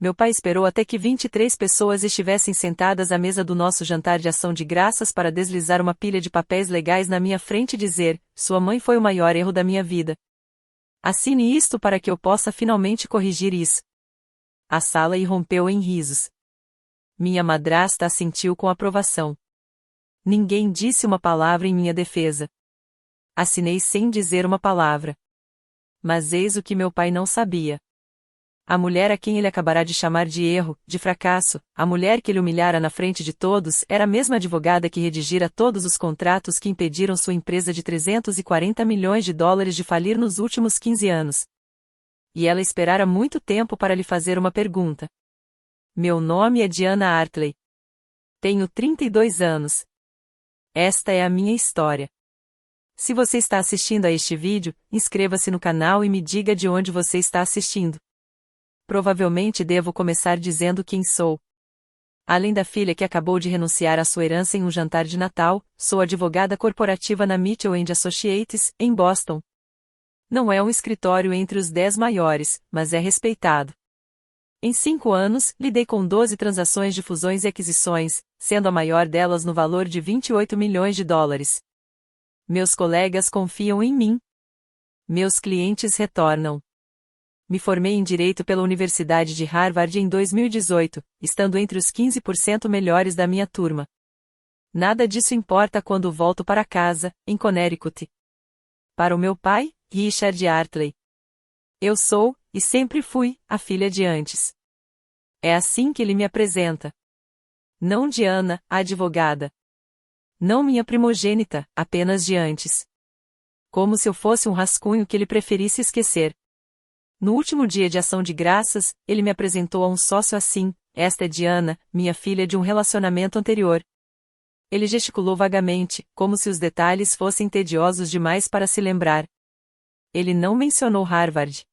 Meu pai esperou até que 23 pessoas estivessem sentadas à mesa do nosso jantar de ação de graças para deslizar uma pilha de papéis legais na minha frente e dizer: sua mãe foi o maior erro da minha vida. Assine isto para que eu possa finalmente corrigir isso. A sala irrompeu em risos. Minha madrasta assentiu com aprovação. Ninguém disse uma palavra em minha defesa. Assinei sem dizer uma palavra. Mas eis o que meu pai não sabia. A mulher a quem ele acabará de chamar de erro, de fracasso, a mulher que ele humilhara na frente de todos, era a mesma advogada que redigira todos os contratos que impediram sua empresa de 340 milhões de dólares de falir nos últimos 15 anos. E ela esperara muito tempo para lhe fazer uma pergunta. Meu nome é Diana Hartley. Tenho 32 anos. Esta é a minha história. Se você está assistindo a este vídeo, inscreva-se no canal e me diga de onde você está assistindo. Provavelmente devo começar dizendo quem sou. Além da filha que acabou de renunciar à sua herança em um jantar de Natal, sou advogada corporativa na Mitchell & Associates, em Boston. Não é um escritório entre os 10 maiores, mas é respeitado. Em 5 anos, lidei com 12 transações de fusões e aquisições, sendo a maior delas no valor de 28 milhões de dólares. Meus colegas confiam em mim. Meus clientes retornam. Me formei em Direito pela Universidade de Harvard em 2018, estando entre os 15% melhores da minha turma. Nada disso importa quando volto para casa, em Connecticut. Para o meu pai, Richard Hartley. Eu sou, e sempre fui, a filha de antes. É assim que ele me apresenta. Não Diana, a advogada. Não minha primogênita, apenas de antes. Como se eu fosse um rascunho que ele preferisse esquecer. No último dia de ação de graças, ele me apresentou a um sócio assim: esta é Diana, minha filha de um relacionamento anterior. Ele gesticulou vagamente, como se os detalhes fossem tediosos demais para se lembrar. Ele não mencionou Harvard.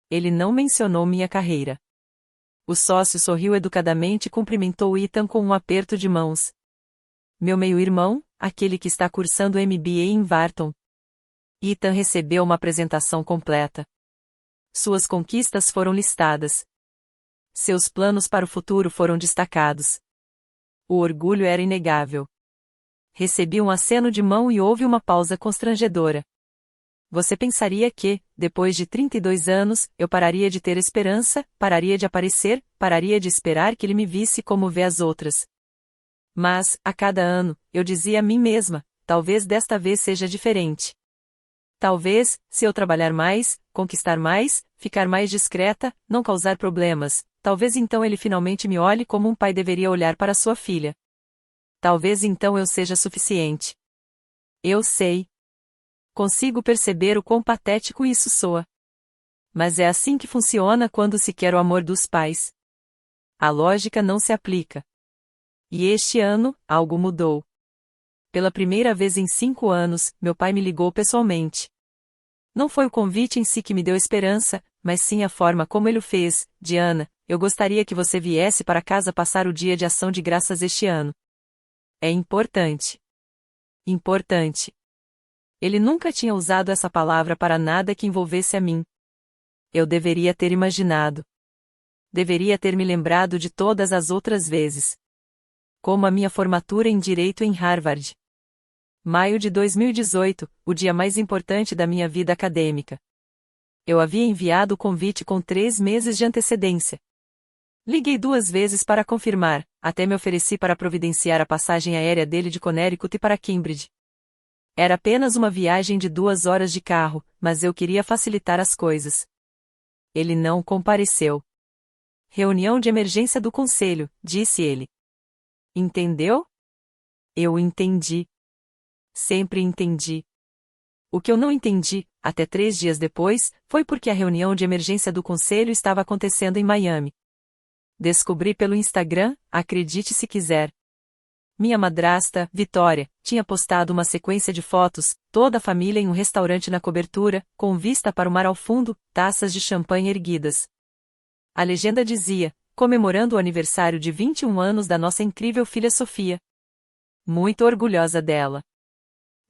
Ele não mencionou minha carreira. O sócio sorriu educadamente e cumprimentou Ethan com um aperto de mãos. Meu meio-irmão, aquele que está cursando MBA em Wharton. Ethan recebeu uma apresentação completa. Suas conquistas foram listadas. Seus planos para o futuro foram destacados. O orgulho era inegável. Recebi um aceno de mão e houve uma pausa constrangedora. Você pensaria que, depois de 32 anos, eu pararia de ter esperança, pararia de aparecer, pararia de esperar que ele me visse como vê as outras. Mas, a cada ano, eu dizia a mim mesma, talvez desta vez seja diferente. Talvez, se eu trabalhar mais, conquistar mais, ficar mais discreta, não causar problemas, talvez então ele finalmente me olhe como um pai deveria olhar para sua filha. Talvez então eu seja suficiente. Eu sei. Consigo perceber o quão patético isso soa. Mas é assim que funciona quando se quer o amor dos pais. A lógica não se aplica. E este ano, algo mudou. Pela primeira vez em 5 anos, meu pai me ligou pessoalmente. Não foi o convite em si que me deu esperança, mas sim a forma como ele o fez. Diana, eu gostaria que você viesse para casa passar o dia de ação de graças este ano. É importante. Importante. Ele nunca tinha usado essa palavra para nada que envolvesse a mim. Eu deveria ter imaginado. Deveria ter me lembrado de todas as outras vezes. Como a minha formatura em Direito em Harvard. Maio de 2018, o dia mais importante da minha vida acadêmica. Eu havia enviado o convite com 3 meses de antecedência. Liguei 2 vezes para confirmar, até me ofereci para providenciar a passagem aérea dele de Connecticut para Cambridge. Era apenas uma viagem de 2 horas de carro, mas eu queria facilitar as coisas. Ele não compareceu. Reunião de emergência do conselho, disse ele. Entendeu? Eu entendi. Sempre entendi. O que eu não entendi, até 3 dias depois, foi porque a reunião de emergência do conselho estava acontecendo em Miami. Descobri pelo Instagram, acredite se quiser. Minha madrasta, Vitória, tinha postado uma sequência de fotos, toda a família em um restaurante na cobertura, com vista para o mar ao fundo, taças de champanhe erguidas. A legenda dizia: comemorando o aniversário de 21 anos da nossa incrível filha Sofia. Muito orgulhosa dela.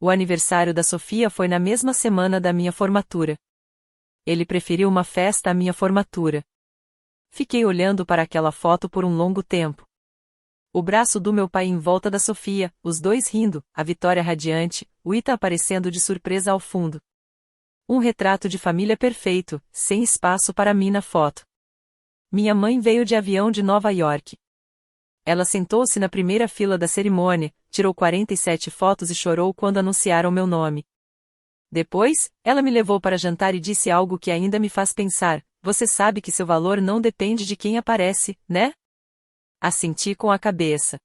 O aniversário da Sofia foi na mesma semana da minha formatura. Ele preferiu uma festa à minha formatura. Fiquei olhando para aquela foto por um longo tempo. O braço do meu pai em volta da Sofia, os dois rindo, a Vitória radiante, o Ita aparecendo de surpresa ao fundo. Um retrato de família perfeito, sem espaço para mim na foto. Minha mãe veio de avião de Nova York. Ela sentou-se na primeira fila da cerimônia, tirou 47 fotos e chorou quando anunciaram meu nome. Depois, ela me levou para jantar e disse algo que ainda me faz pensar: você sabe que seu valor não depende de quem aparece, né? Assenti com a cabeça.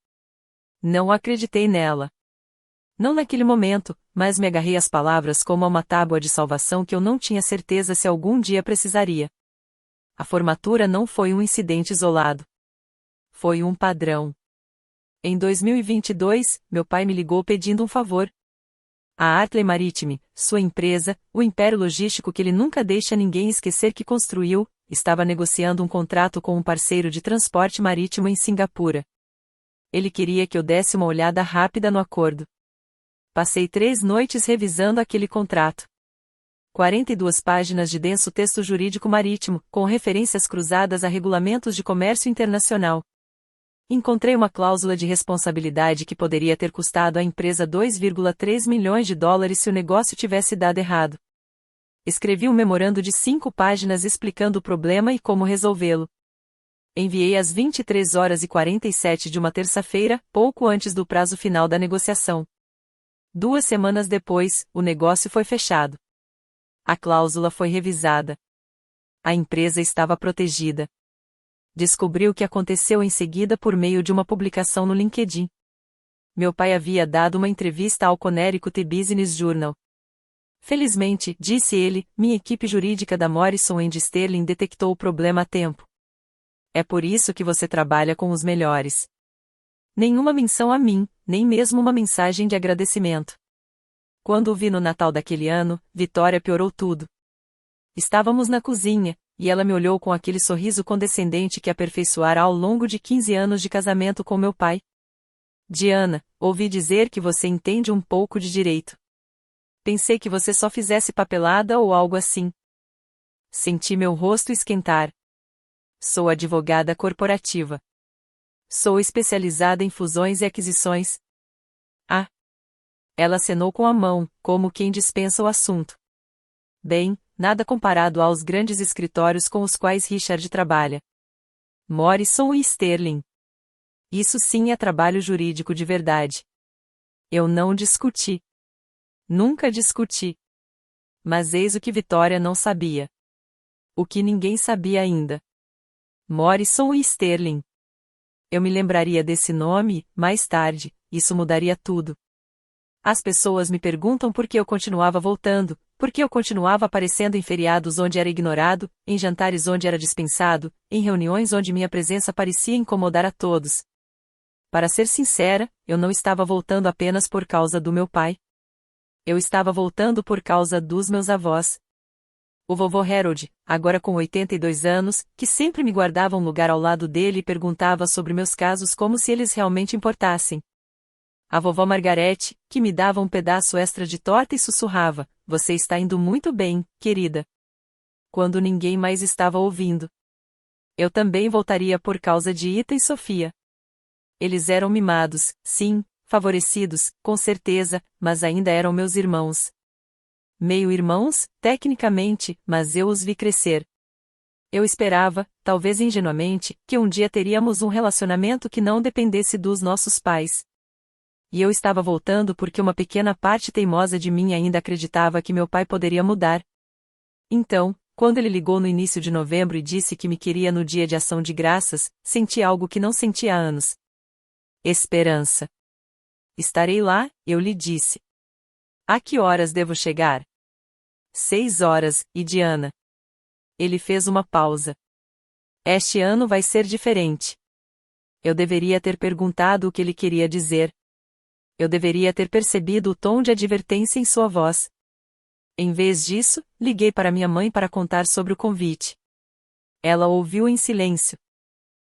Não acreditei nela. Não naquele momento, mas me agarrei às palavras como a uma tábua de salvação que eu não tinha certeza se algum dia precisaria. A formatura não foi um incidente isolado. Foi um padrão. Em 2022, meu pai me ligou pedindo um favor. A Artley Maritime, sua empresa, o império logístico que ele nunca deixa ninguém esquecer que construiu, estava negociando um contrato com um parceiro de transporte marítimo em Singapura. Ele queria que eu desse uma olhada rápida no acordo. Passei 3 noites revisando aquele contrato. 42 páginas de denso texto jurídico marítimo, com referências cruzadas a regulamentos de comércio internacional. Encontrei uma cláusula de responsabilidade que poderia ter custado à empresa 2,3 milhões de dólares se o negócio tivesse dado errado. Escrevi um memorando de 5 páginas explicando o problema e como resolvê-lo. Enviei às 23h47 de uma terça-feira, pouco antes do prazo final da negociação. 2 semanas depois, o negócio foi fechado. A cláusula foi revisada. A empresa estava protegida. Descobri o que aconteceu em seguida por meio de uma publicação no LinkedIn. Meu pai havia dado uma entrevista ao Connecticut Business Journal. Felizmente, disse ele, minha equipe jurídica da Morrison & Sterling detectou o problema a tempo. É por isso que você trabalha com os melhores. Nenhuma menção a mim, nem mesmo uma mensagem de agradecimento. Quando o vi no Natal daquele ano, Vitória piorou tudo. Estávamos na cozinha, e ela me olhou com aquele sorriso condescendente que aperfeiçoara ao longo de 15 anos de casamento com meu pai. Diana, ouvi dizer que você entende um pouco de direito. Pensei que você só fizesse papelada ou algo assim. Senti meu rosto esquentar. Sou advogada corporativa. Sou especializada em fusões e aquisições. Ah! Ela acenou com a mão, como quem dispensa o assunto. Bem, nada comparado aos grandes escritórios com os quais Richard trabalha. Morrison e Sterling. Isso sim é trabalho jurídico de verdade. Eu não discuti. Nunca discuti. Mas eis o que Vitória não sabia. O que ninguém sabia ainda. Morrison e Sterling. Eu me lembraria desse nome, mais tarde, isso mudaria tudo. As pessoas me perguntam por que eu continuava voltando, por que eu continuava aparecendo em feriados onde era ignorado, em jantares onde era dispensado, em reuniões onde minha presença parecia incomodar a todos. Para ser sincera, eu não estava voltando apenas por causa do meu pai. Eu estava voltando por causa dos meus avós. O vovô Harold, agora com 82 anos, que sempre me guardava um lugar ao lado dele e perguntava sobre meus casos como se eles realmente importassem. A vovó Margarete, que me dava um pedaço extra de torta e sussurrava: você está indo muito bem, querida. Quando ninguém mais estava ouvindo. Eu também voltaria por causa de Ita e Sofia. Eles eram mimados, sim, favorecidos, com certeza, mas ainda eram meus irmãos. Meio-irmãos, tecnicamente, mas eu os vi crescer. Eu esperava, talvez ingenuamente, que um dia teríamos um relacionamento que não dependesse dos nossos pais. E eu estava voltando porque uma pequena parte teimosa de mim ainda acreditava que meu pai poderia mudar. Então, quando ele ligou no início de novembro e disse que me queria no dia de ação de graças, senti algo que não sentia há anos. Esperança. Estarei lá, eu lhe disse. A que horas devo chegar? 6 horas, e Diana. Ele fez uma pausa. Este ano vai ser diferente. Eu deveria ter perguntado o que ele queria dizer. Eu deveria ter percebido o tom de advertência em sua voz. Em vez disso, liguei para minha mãe para contar sobre o convite. Ela ouviu em silêncio.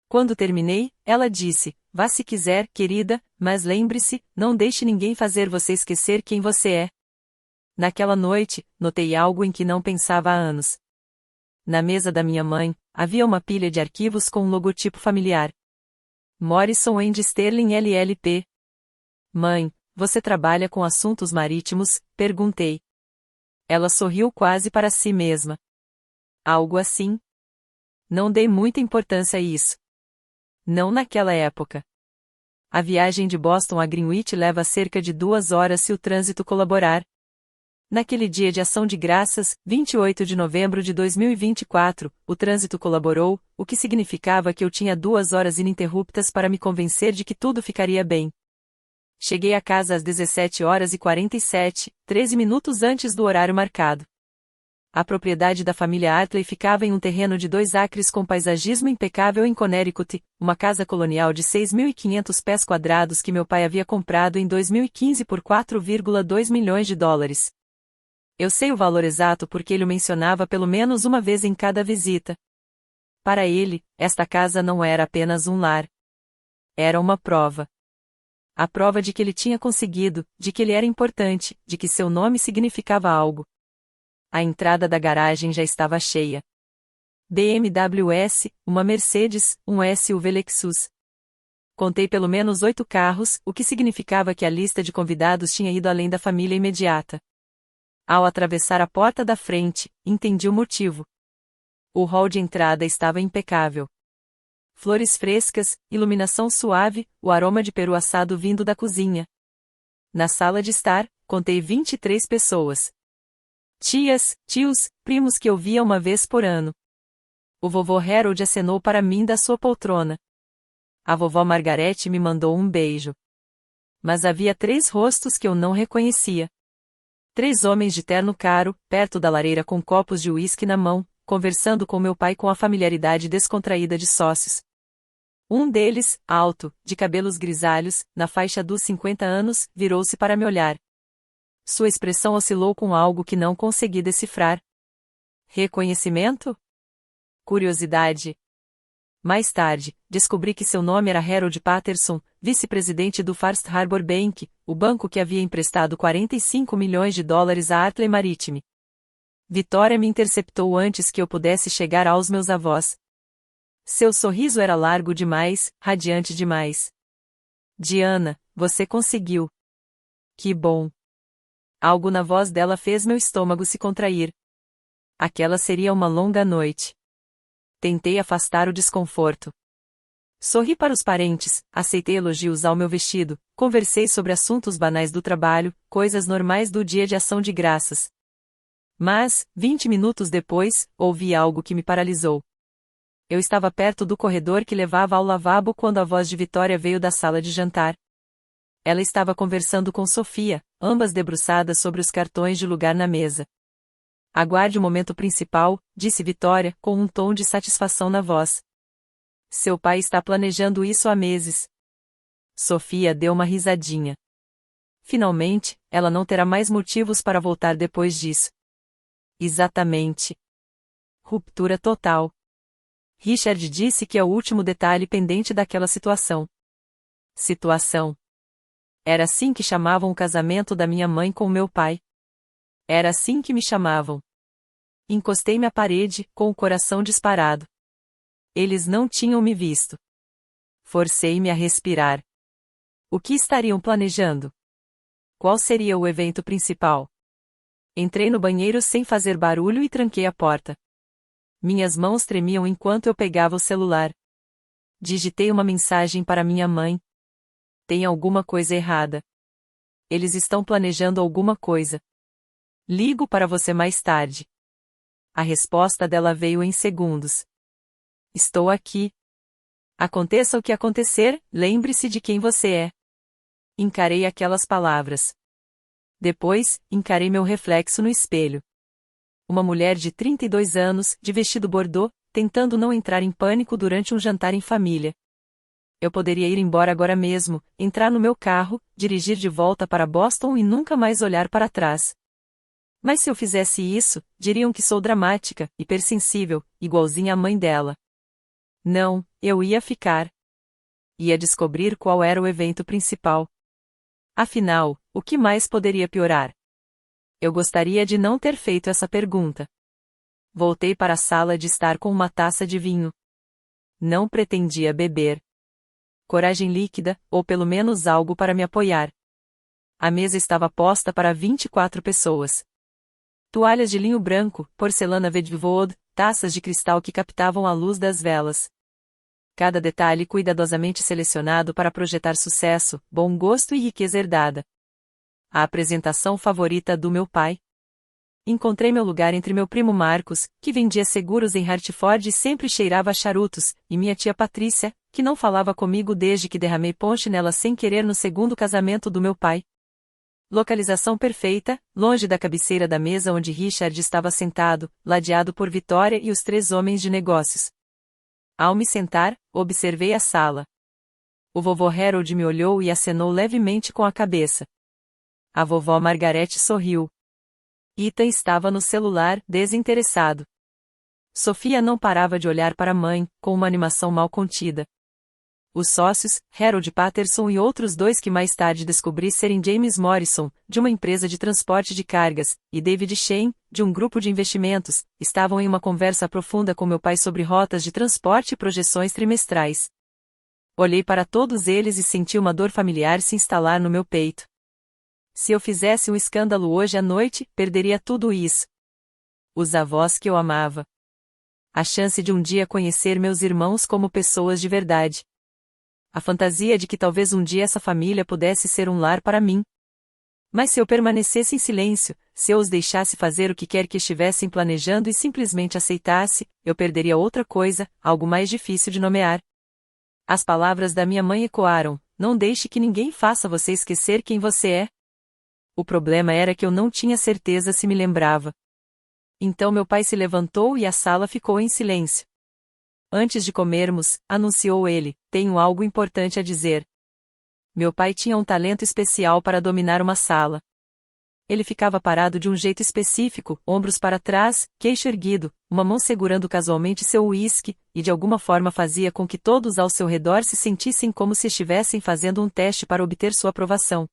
Quando terminei, ela disse: vá se quiser, querida, mas lembre-se, não deixe ninguém fazer você esquecer quem você é. Naquela noite, notei algo em que não pensava há anos. Na mesa da minha mãe, havia uma pilha de arquivos com um logotipo familiar. Morrison & Sterling LLP. Mãe, você trabalha com assuntos marítimos? Perguntei. Ela sorriu quase para si mesma. Algo assim? Não dei muita importância a isso. Não naquela época. A viagem de Boston a Greenwich leva cerca de 2 horas se o trânsito colaborar. Naquele dia de ação de graças, 28 de novembro de 2024, o trânsito colaborou, o que significava que eu tinha 2 horas ininterruptas para me convencer de que tudo ficaria bem. Cheguei a casa às 17 horas e 47, 13 minutos antes do horário marcado. A propriedade da família Hartley ficava em um terreno de 2 acres com paisagismo impecável em Connecticut, uma casa colonial de 6.500 pés quadrados que meu pai havia comprado em 2015 por 4,2 milhões de dólares. Eu sei o valor exato porque ele o mencionava pelo menos uma vez em cada visita. Para ele, esta casa não era apenas um lar. Era uma prova. A prova de que ele tinha conseguido, de que ele era importante, de que seu nome significava algo. A entrada da garagem já estava cheia. BMW S, uma Mercedes, um SUV Lexus. Contei pelo menos 8 carros, o que significava que a lista de convidados tinha ido além da família imediata. Ao atravessar a porta da frente, entendi o motivo. O hall de entrada estava impecável. Flores frescas, iluminação suave, o aroma de peru assado vindo da cozinha. Na sala de estar, contei 23 pessoas. Tias, tios, primos que eu via uma vez por ano. O vovô Harold acenou para mim da sua poltrona. A vovó Margarete me mandou um beijo. Mas havia 3 rostos que eu não reconhecia. 3 homens de terno caro, perto da lareira com copos de uísque na mão, conversando com meu pai com a familiaridade descontraída de sócios. Um deles, alto, de cabelos grisalhos, na faixa dos 50 anos, virou-se para me olhar. Sua expressão oscilou com algo que não consegui decifrar. Reconhecimento? Curiosidade? Mais tarde, descobri que seu nome era Harold Patterson, vice-presidente do First Harbor Bank, o banco que havia emprestado 45 milhões de dólares à Hartley Maritime. Vitória me interceptou antes que eu pudesse chegar aos meus avós. Seu sorriso era largo demais, radiante demais. Diana, você conseguiu. Que bom. Algo na voz dela fez meu estômago se contrair. Aquela seria uma longa noite. Tentei afastar o desconforto. Sorri para os parentes, aceitei elogios ao meu vestido, conversei sobre assuntos banais do trabalho, coisas normais do dia de ação de graças. Mas, 20 minutos depois, ouvi algo que me paralisou. Eu estava perto do corredor que levava ao lavabo quando a voz de Vitória veio da sala de jantar. Ela estava conversando com Sofia, ambas debruçadas sobre os cartões de lugar na mesa. Aguarde o momento principal, disse Vitória, com um tom de satisfação na voz. Seu pai está planejando isso há meses. Sofia deu uma risadinha. Finalmente, ela não terá mais motivos para voltar depois disso. Exatamente. Ruptura total. Richard disse que é o último detalhe pendente daquela situação. Situação. Era assim que chamavam o casamento da minha mãe com meu pai. Era assim que me chamavam. Encostei-me à parede, com o coração disparado. Eles não tinham me visto. Forcei-me a respirar. O que estariam planejando? Qual seria o evento principal? Entrei no banheiro sem fazer barulho e tranquei a porta. Minhas mãos tremiam enquanto eu pegava o celular. Digitei uma mensagem para minha mãe. Tem alguma coisa errada. Eles estão planejando alguma coisa. Ligo para você mais tarde. A resposta dela veio em segundos. Estou aqui. Aconteça o que acontecer, lembre-se de quem você é. Encarei aquelas palavras. Depois, encarei meu reflexo no espelho. Uma mulher de 32 anos, de vestido bordô, tentando não entrar em pânico durante um jantar em família. Eu poderia ir embora agora mesmo, entrar no meu carro, dirigir de volta para Boston e nunca mais olhar para trás. Mas se eu fizesse isso, diriam que sou dramática, hipersensível, igualzinha à mãe dela. Não, eu ia ficar. Ia descobrir qual era o evento principal. Afinal, o que mais poderia piorar? Eu gostaria de não ter feito essa pergunta. Voltei para a sala de estar com uma taça de vinho. Não pretendia beber. Coragem líquida, ou pelo menos algo para me apoiar. A mesa estava posta para 24 pessoas. Toalhas de linho branco, porcelana Vedvod, taças de cristal que captavam a luz das velas. Cada detalhe cuidadosamente selecionado para projetar sucesso, bom gosto e riqueza herdada. A apresentação favorita do meu pai. Encontrei meu lugar entre meu primo Marcos, que vendia seguros em Hartford e sempre cheirava a charutos, e minha tia Patrícia, que não falava comigo desde que derramei ponche nela sem querer no segundo casamento do meu pai. Localização perfeita, longe da cabeceira da mesa onde Richard estava sentado, ladeado por Vitória e os 3 homens de negócios. Ao me sentar, observei a sala. O vovô Harold me olhou e acenou levemente com a cabeça. A vovó Margarete sorriu. Ethan estava no celular, desinteressado. Sofia não parava de olhar para a mãe, com uma animação mal contida. Os sócios, Harold Patterson e outros 2 que mais tarde descobri serem James Morrison, de uma empresa de transporte de cargas, e David Shane, de um grupo de investimentos, estavam em uma conversa profunda com meu pai sobre rotas de transporte e projeções trimestrais. Olhei para todos eles e senti uma dor familiar se instalar no meu peito. Se eu fizesse um escândalo hoje à noite, perderia tudo isso. Os avós que eu amava. A chance de um dia conhecer meus irmãos como pessoas de verdade. A fantasia de que talvez um dia essa família pudesse ser um lar para mim. Mas se eu permanecesse em silêncio, se eu os deixasse fazer o que quer que estivessem planejando e simplesmente aceitasse, eu perderia outra coisa, algo mais difícil de nomear. As palavras da minha mãe ecoaram: não deixe que ninguém faça você esquecer quem você é. O problema era que eu não tinha certeza se me lembrava. Então meu pai se levantou e a sala ficou em silêncio. Antes de comermos, anunciou ele, tenho algo importante a dizer. Meu pai tinha um talento especial para dominar uma sala. Ele ficava parado de um jeito específico, ombros para trás, queixo erguido, uma mão segurando casualmente seu uísque, e de alguma forma fazia com que todos ao seu redor se sentissem como se estivessem fazendo um teste para obter sua aprovação.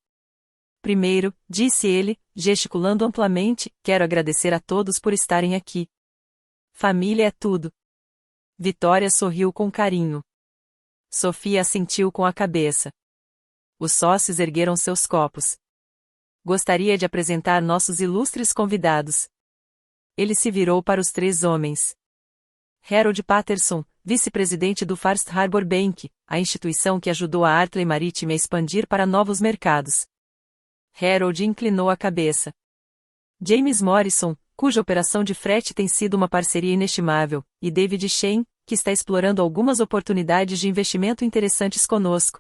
Primeiro, disse ele, gesticulando amplamente, quero agradecer a todos por estarem aqui. Família é tudo. Vitória sorriu com carinho. Sofia assentiu com a cabeça. Os sócios ergueram seus copos. Gostaria de apresentar nossos ilustres convidados. Ele se virou para os 3 homens. Harold Patterson, vice-presidente do First Harbor Bank, a instituição que ajudou a Hartley Maritime a expandir para novos mercados. Harold inclinou a cabeça. James Morrison, cuja operação de frete tem sido uma parceria inestimável, e David Shane, que está explorando algumas oportunidades de investimento interessantes conosco.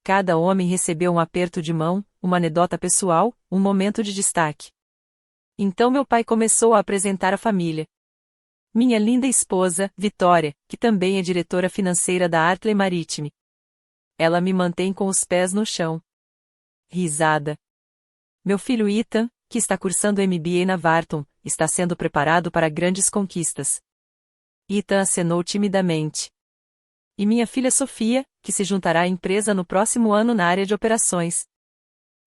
Cada homem recebeu um aperto de mão, uma anedota pessoal, um momento de destaque. Então meu pai começou a apresentar a família. Minha linda esposa, Vitória, que também é diretora financeira da Hartley Maritime. Ela me mantém com os pés no chão. Risada. Meu filho Ethan, que está cursando MBA na Wharton, está sendo preparado para grandes conquistas. Ethan acenou timidamente. E minha filha Sofia, que se juntará à empresa no próximo ano na área de operações.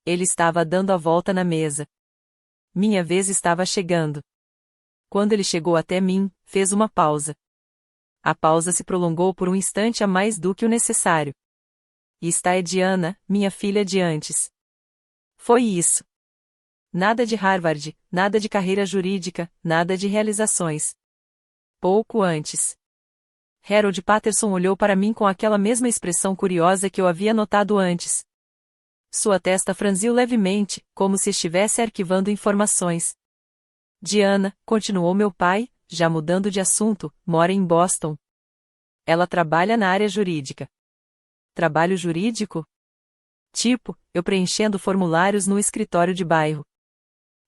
Ele estava dando a volta na mesa. Minha vez estava chegando. Quando ele chegou até mim, fez uma pausa. A pausa se prolongou por um instante a mais do que o necessário. E está é Diana, minha filha de antes. Foi isso. Nada de Harvard, nada de carreira jurídica, nada de realizações. Pouco antes. Harold Patterson olhou para mim com aquela mesma expressão curiosa que eu havia notado antes. Sua testa franziu levemente, como se estivesse arquivando informações. Diana, continuou meu pai, já mudando de assunto, mora em Boston. Ela trabalha na área jurídica. Trabalho jurídico? Tipo, eu preenchendo formulários no escritório de bairro.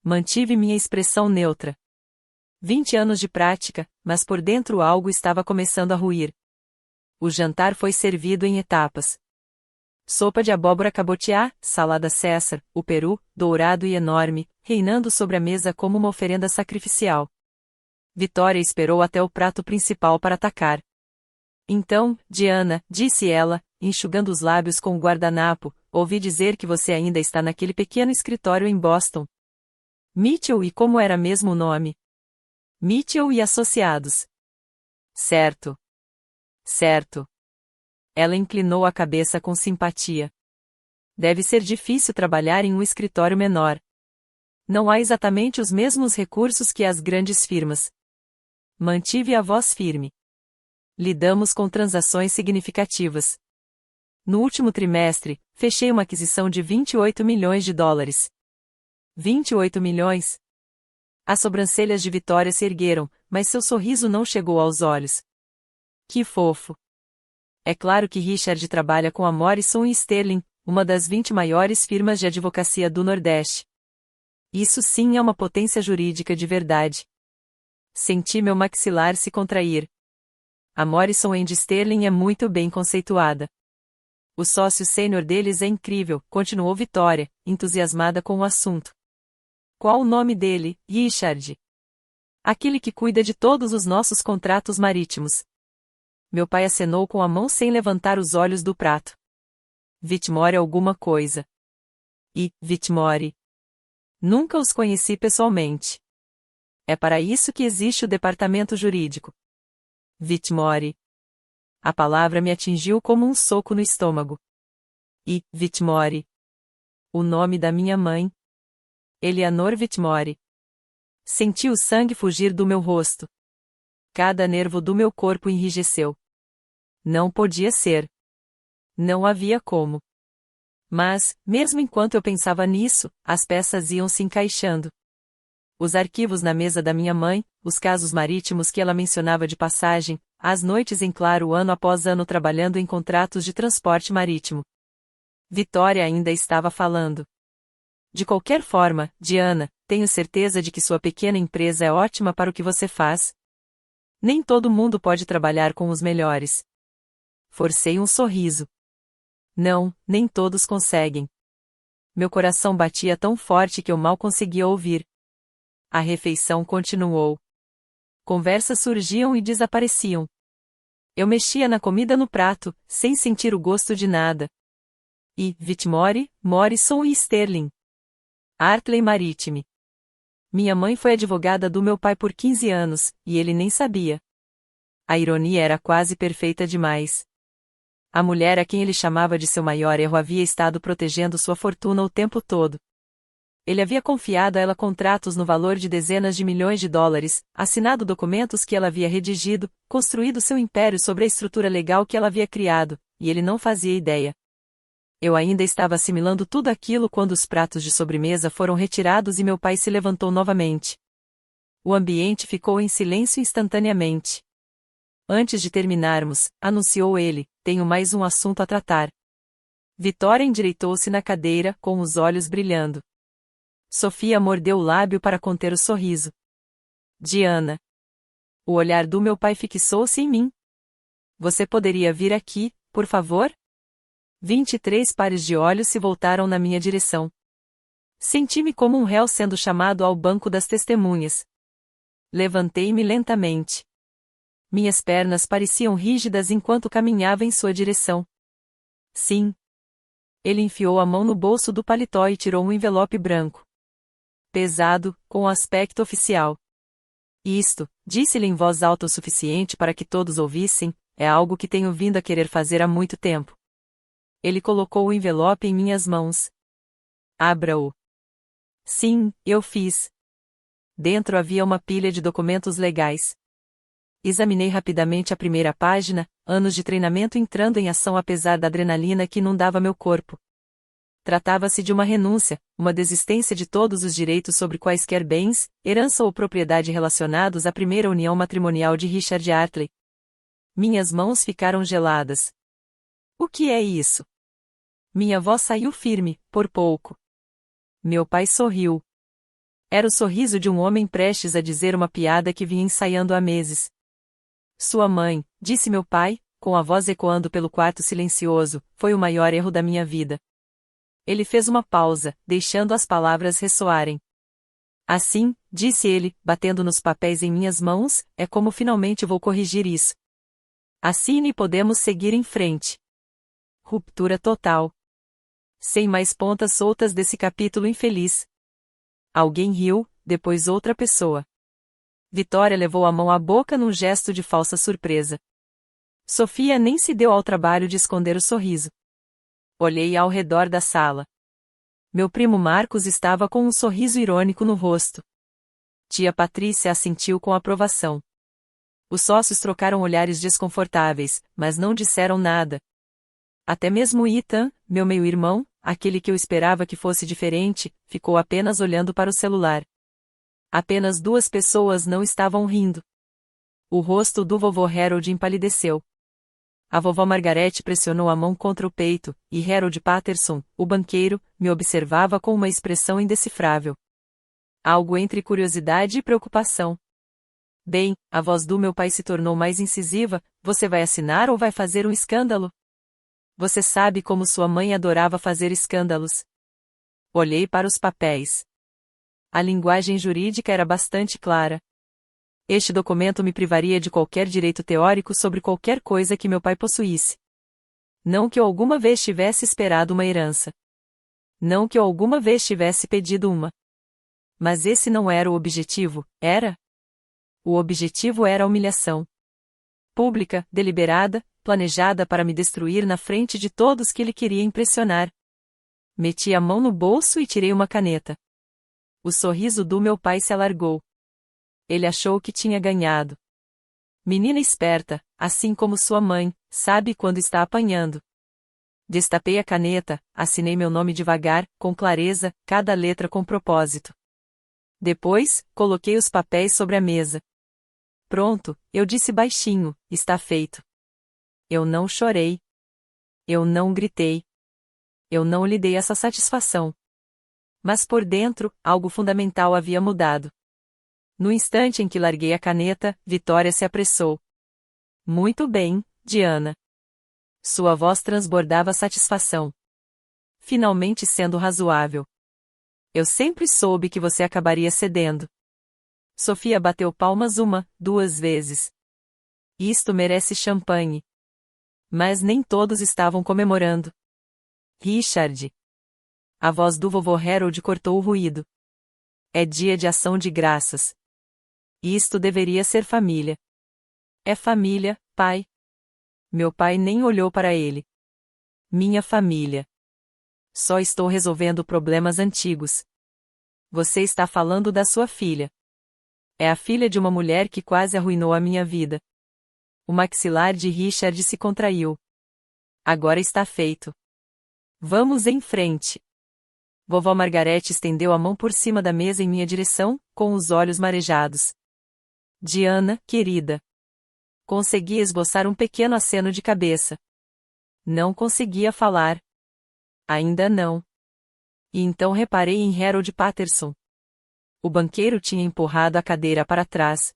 Mantive minha expressão neutra. 20 anos de prática, mas por dentro algo estava começando a ruir. O jantar foi servido em etapas. Sopa de abóbora cabotiá, salada César, o peru, dourado e enorme, reinando sobre a mesa como uma oferenda sacrificial. Vitória esperou até o prato principal para atacar. Então, Diana, disse ela, enxugando os lábios com o guardanapo, ouvi dizer que você ainda está naquele pequeno escritório em Boston. Mitchell, e como era mesmo o nome? Mitchell e Associados. Certo. Certo. Ela inclinou a cabeça com simpatia. Deve ser difícil trabalhar em um escritório menor. Não há exatamente os mesmos recursos que as grandes firmas. Mantive a voz firme. Lidamos com transações significativas. No último trimestre, fechei uma aquisição de 28 milhões de dólares. 28 milhões? As sobrancelhas de Vitória se ergueram, mas seu sorriso não chegou aos olhos. Que fofo! É claro que Richard trabalha com a Morrison & Sterling, uma das 20 maiores firmas de advocacia do Nordeste. Isso sim é uma potência jurídica de verdade. Senti meu maxilar se contrair. A Morrison & Sterling é muito bem conceituada. O sócio sênior deles é incrível, continuou Vitória, entusiasmada com o assunto. Qual o nome dele, Richard? Aquele que cuida de todos os nossos contratos marítimos. Meu pai acenou com a mão sem levantar os olhos do prato. Whitmore alguma coisa. E, Whitmore. Nunca os conheci pessoalmente. É para isso que existe o departamento jurídico. Whitmore. A palavra me atingiu como um soco no estômago. E, Whitmore. O nome da minha mãe. Eleanor Whitmore. Senti o sangue fugir do meu rosto. Cada nervo do meu corpo enrijeceu. Não podia ser. Não havia como. Mas, mesmo enquanto eu pensava nisso, as peças iam se encaixando. Os arquivos na mesa da minha mãe, os casos marítimos que ela mencionava de passagem, as noites em claro ano após ano trabalhando em contratos de transporte marítimo. Vitória ainda estava falando. De qualquer forma, Diana, tenho certeza de que sua pequena empresa é ótima para o que você faz. Nem todo mundo pode trabalhar com os melhores. Forcei um sorriso. Não, nem todos conseguem. Meu coração batia tão forte que eu mal conseguia ouvir. A refeição continuou. Conversas surgiam e desapareciam. Eu mexia na comida no prato, sem sentir o gosto de nada. E, Whitmore, Morrison e Sterling. Artley Maritime. Minha mãe foi advogada do meu pai por 15 anos, e ele nem sabia. A ironia era quase perfeita demais. A mulher a quem ele chamava de seu maior erro havia estado protegendo sua fortuna o tempo todo. Ele havia confiado a ela contratos no valor de dezenas de milhões de dólares, assinado documentos que ela havia redigido, construído seu império sobre a estrutura legal que ela havia criado, e ele não fazia ideia. Eu ainda estava assimilando tudo aquilo quando os pratos de sobremesa foram retirados e meu pai se levantou novamente. O ambiente ficou em silêncio instantaneamente. Antes de terminarmos, anunciou ele, tenho mais um assunto a tratar. Vitória endireitou-se na cadeira, com os olhos brilhando. Sofia mordeu o lábio para conter o sorriso. Diana. O olhar do meu pai fixou-se em mim. Você poderia vir aqui, por favor? 23 pares de olhos se voltaram na minha direção. Senti-me como um réu sendo chamado ao banco das testemunhas. Levantei-me lentamente. Minhas pernas pareciam rígidas enquanto caminhava em sua direção. Sim. Ele enfiou a mão no bolso do paletó e tirou um envelope branco. Pesado, com aspecto oficial. Isto, disse-lhe em voz alta o suficiente para que todos ouvissem, é algo que tenho vindo a querer fazer há muito tempo. Ele colocou o envelope em minhas mãos. Abra-o. Sim, eu fiz. Dentro havia uma pilha de documentos legais. Examinei rapidamente a primeira página, anos de treinamento entrando em ação apesar da adrenalina que inundava meu corpo. Tratava-se de uma renúncia, uma desistência de todos os direitos sobre quaisquer bens, herança ou propriedade relacionados à primeira união matrimonial de Richard Artley. Minhas mãos ficaram geladas. O que é isso? Minha voz saiu firme, por pouco. Meu pai sorriu. Era o sorriso de um homem prestes a dizer uma piada que vinha ensaiando há meses. Sua mãe, disse meu pai, com a voz ecoando pelo quarto silencioso, foi o maior erro da minha vida. Ele fez uma pausa, deixando as palavras ressoarem. Assim, disse ele, batendo nos papéis em minhas mãos, é como finalmente vou corrigir isso. Assine e podemos seguir em frente. Ruptura total. Sem mais pontas soltas desse capítulo infeliz. Alguém riu, depois outra pessoa. Vitória levou a mão à boca num gesto de falsa surpresa. Sofia nem se deu ao trabalho de esconder o sorriso. Olhei ao redor da sala. Meu primo Marcos estava com um sorriso irônico no rosto. Tia Patrícia assentiu com aprovação. Os sócios trocaram olhares desconfortáveis, mas não disseram nada. Até mesmo Ethan, meu meio-irmão, aquele que eu esperava que fosse diferente, ficou apenas olhando para o celular. Apenas 2 pessoas não estavam rindo. O rosto do vovô Harold empalideceu. A vovó Margarete pressionou a mão contra o peito, e Harold Patterson, o banqueiro, me observava com uma expressão indecifrável. Algo entre curiosidade e preocupação. Bem, a voz do meu pai se tornou mais incisiva. Você vai assinar ou vai fazer um escândalo? Você sabe como sua mãe adorava fazer escândalos. Olhei para os papéis. A linguagem jurídica era bastante clara. Este documento me privaria de qualquer direito teórico sobre qualquer coisa que meu pai possuísse. Não que eu alguma vez tivesse esperado uma herança. Não que eu alguma vez tivesse pedido uma. Mas esse não era o objetivo, era? O objetivo era a humilhação. Pública, deliberada, planejada para me destruir na frente de todos que ele queria impressionar. Meti a mão no bolso e tirei uma caneta. O sorriso do meu pai se alargou. Ele achou que tinha ganhado. Menina esperta, assim como sua mãe, sabe quando está apanhando. Destapei a caneta, assinei meu nome devagar, com clareza, cada letra com propósito. Depois, coloquei os papéis sobre a mesa. Pronto, eu disse baixinho, está feito. Eu não chorei. Eu não gritei. Eu não lhe dei essa satisfação. Mas por dentro, algo fundamental havia mudado. No instante em que larguei a caneta, Vitória se apressou. Muito bem, Diana. Sua voz transbordava satisfação. Finalmente sendo razoável. Eu sempre soube que você acabaria cedendo. Sofia bateu palmas 1, 2 vezes. Isto merece champanhe. Mas nem todos estavam comemorando. Richard. A voz do vovô Harold cortou o ruído. É dia de ação de graças. Isto deveria ser família. É família, pai. Meu pai nem olhou para ele. Minha família. Só estou resolvendo problemas antigos. Você está falando da sua filha. É a filha de uma mulher que quase arruinou a minha vida. O maxilar de Richard se contraiu. Agora está feito. Vamos em frente. Vovó Margarete estendeu a mão por cima da mesa em minha direção, com os olhos marejados. Diana, querida. Consegui esboçar um pequeno aceno de cabeça. Não conseguia falar. Ainda não. E então reparei em Harold Patterson. O banqueiro tinha empurrado a cadeira para trás.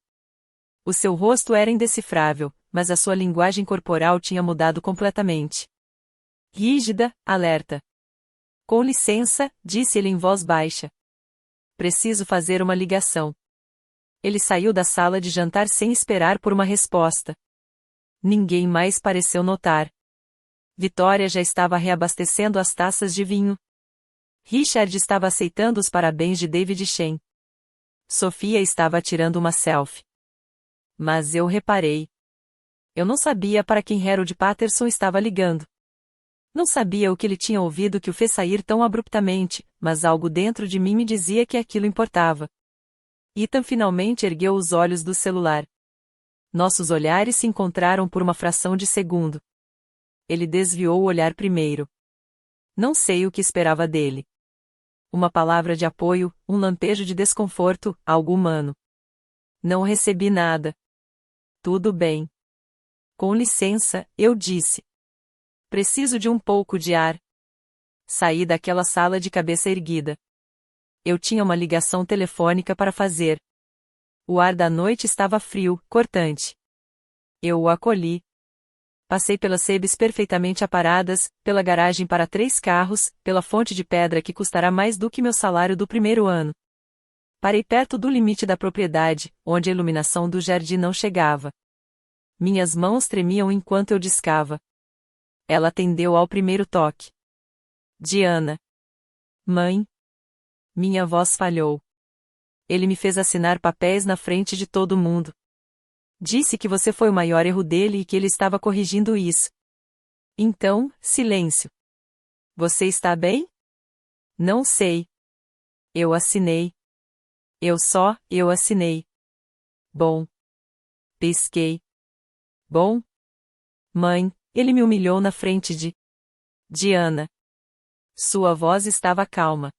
O seu rosto era indecifrável, mas a sua linguagem corporal tinha mudado completamente. Rígida, alerta. Com licença, disse ele em voz baixa. Preciso fazer uma ligação. Ele saiu da sala de jantar sem esperar por uma resposta. Ninguém mais pareceu notar. Vitória já estava reabastecendo as taças de vinho. Richard estava aceitando os parabéns de David Shen. Sofia estava tirando uma selfie. Mas eu reparei. Eu não sabia para quem Harold Patterson estava ligando. Não sabia o que ele tinha ouvido que o fez sair tão abruptamente, mas algo dentro de mim me dizia que aquilo importava. Ethan finalmente ergueu os olhos do celular. Nossos olhares se encontraram por uma fração de segundo. Ele desviou o olhar primeiro. Não sei o que esperava dele. Uma palavra de apoio, um lampejo de desconforto, algo humano. Não recebi nada. Tudo bem. Com licença, eu disse. Preciso de um pouco de ar. Saí daquela sala de cabeça erguida. Eu tinha uma ligação telefônica para fazer. O ar da noite estava frio, cortante. Eu o acolhi. Passei pelas sebes perfeitamente aparadas, pela garagem para 3 carros, pela fonte de pedra que custará mais do que meu salário do primeiro ano. Parei perto do limite da propriedade, onde a iluminação do jardim não chegava. Minhas mãos tremiam enquanto eu discava. Ela atendeu ao primeiro toque. Diana. Mãe. Minha voz falhou. Ele me fez assinar papéis na frente de todo mundo. Disse que você foi o maior erro dele e que ele estava corrigindo isso. Então, silêncio. Você está bem? Não sei. Eu assinei. Eu assinei. Bom. Pisquei. Bom. Mãe, ele me humilhou na frente de Diana. Sua voz estava calma.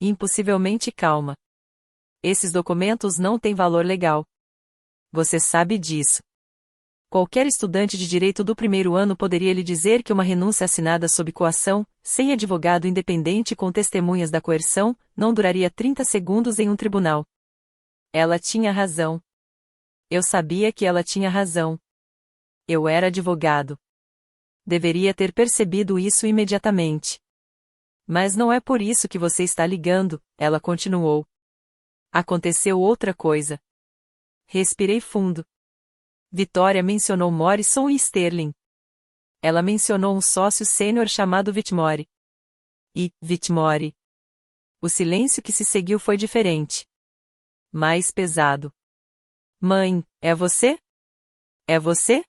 Impossivelmente calma. Esses documentos não têm valor legal. Você sabe disso. Qualquer estudante de direito do primeiro ano poderia lhe dizer que uma renúncia assinada sob coação, sem advogado independente com testemunhas da coerção, não duraria 30 segundos em um tribunal. Ela tinha razão. Eu sabia que ela tinha razão. Eu era advogado. Deveria ter percebido isso imediatamente. Mas não é por isso que você está ligando, ela continuou. Aconteceu outra coisa. Respirei fundo. Vitória mencionou Morrison e Sterling. Ela mencionou um sócio sênior chamado Whitmore. E, Whitmore. O silêncio que se seguiu foi diferente. Mais pesado. Mãe, é você? É você?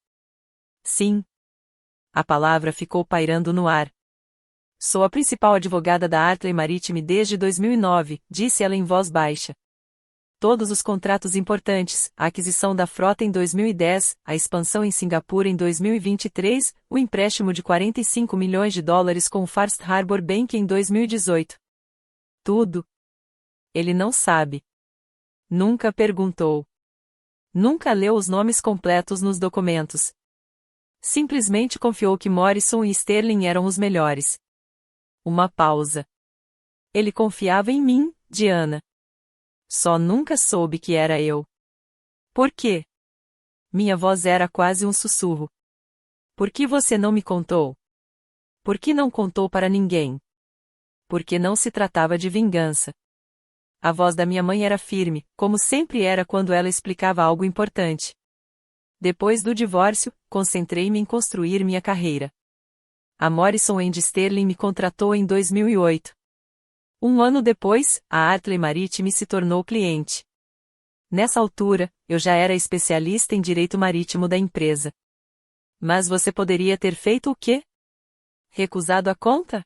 Sim. A palavra ficou pairando no ar. Sou a principal advogada da Hartley Maritime desde 2009, disse ela em voz baixa. Todos os contratos importantes, a aquisição da frota em 2010, a expansão em Singapura em 2023, o empréstimo de 45 milhões de dólares com o First Harbor Bank em 2018. Tudo. Ele não sabe. Nunca perguntou. Nunca leu os nomes completos nos documentos. Simplesmente confiou que Morrison e Sterling eram os melhores. Uma pausa. Ele confiava em mim, Diana. Só nunca soube que era eu. Por quê? Minha voz era quase um sussurro. Por que você não me contou? Por que não contou para ninguém? Porque não se tratava de vingança. A voz da minha mãe era firme, como sempre era quando ela explicava algo importante. Depois do divórcio, concentrei-me em construir minha carreira. A Morrison & Sterling me contratou em 2008. Um ano depois, a Hartley Maritime se tornou cliente. Nessa altura, eu já era especialista em direito marítimo da empresa. Mas você poderia ter feito o quê? Recusado a conta?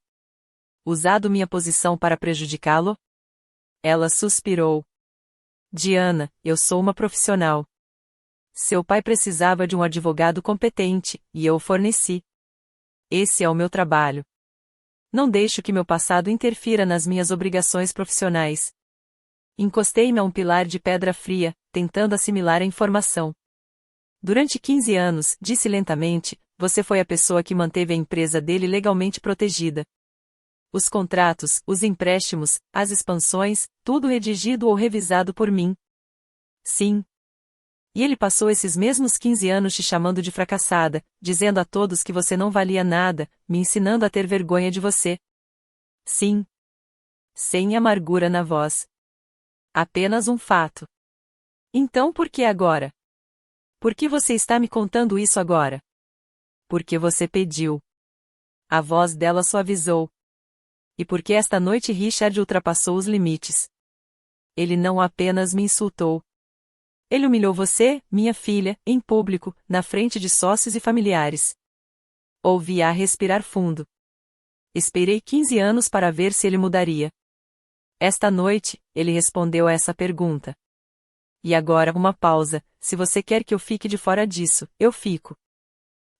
Usado minha posição para prejudicá-lo? Ela suspirou. Diana, eu sou uma profissional. Seu pai precisava de um advogado competente, e eu o forneci. Esse é o meu trabalho. Não deixo que meu passado interfira nas minhas obrigações profissionais. Encostei-me a um pilar de pedra fria, tentando assimilar a informação. Durante 15 anos, disse lentamente, você foi a pessoa que manteve a empresa dele legalmente protegida. Os contratos, os empréstimos, as expansões, tudo redigido ou revisado por mim. Sim. E ele passou esses mesmos 15 anos te chamando de fracassada, dizendo a todos que você não valia nada, me ensinando a ter vergonha de você. Sim. Sem amargura na voz. Apenas um fato. Então por que agora? Por que você está me contando isso agora? Porque você pediu. A voz dela suavizou. E porque esta noite Richard ultrapassou os limites. Ele não apenas me insultou. Ele humilhou você, minha filha, em público, na frente de sócios e familiares. Ouvi-a respirar fundo. Esperei 15 anos para ver se ele mudaria. Esta noite, ele respondeu a essa pergunta. E agora uma pausa, se você quer que eu fique de fora disso, eu fico.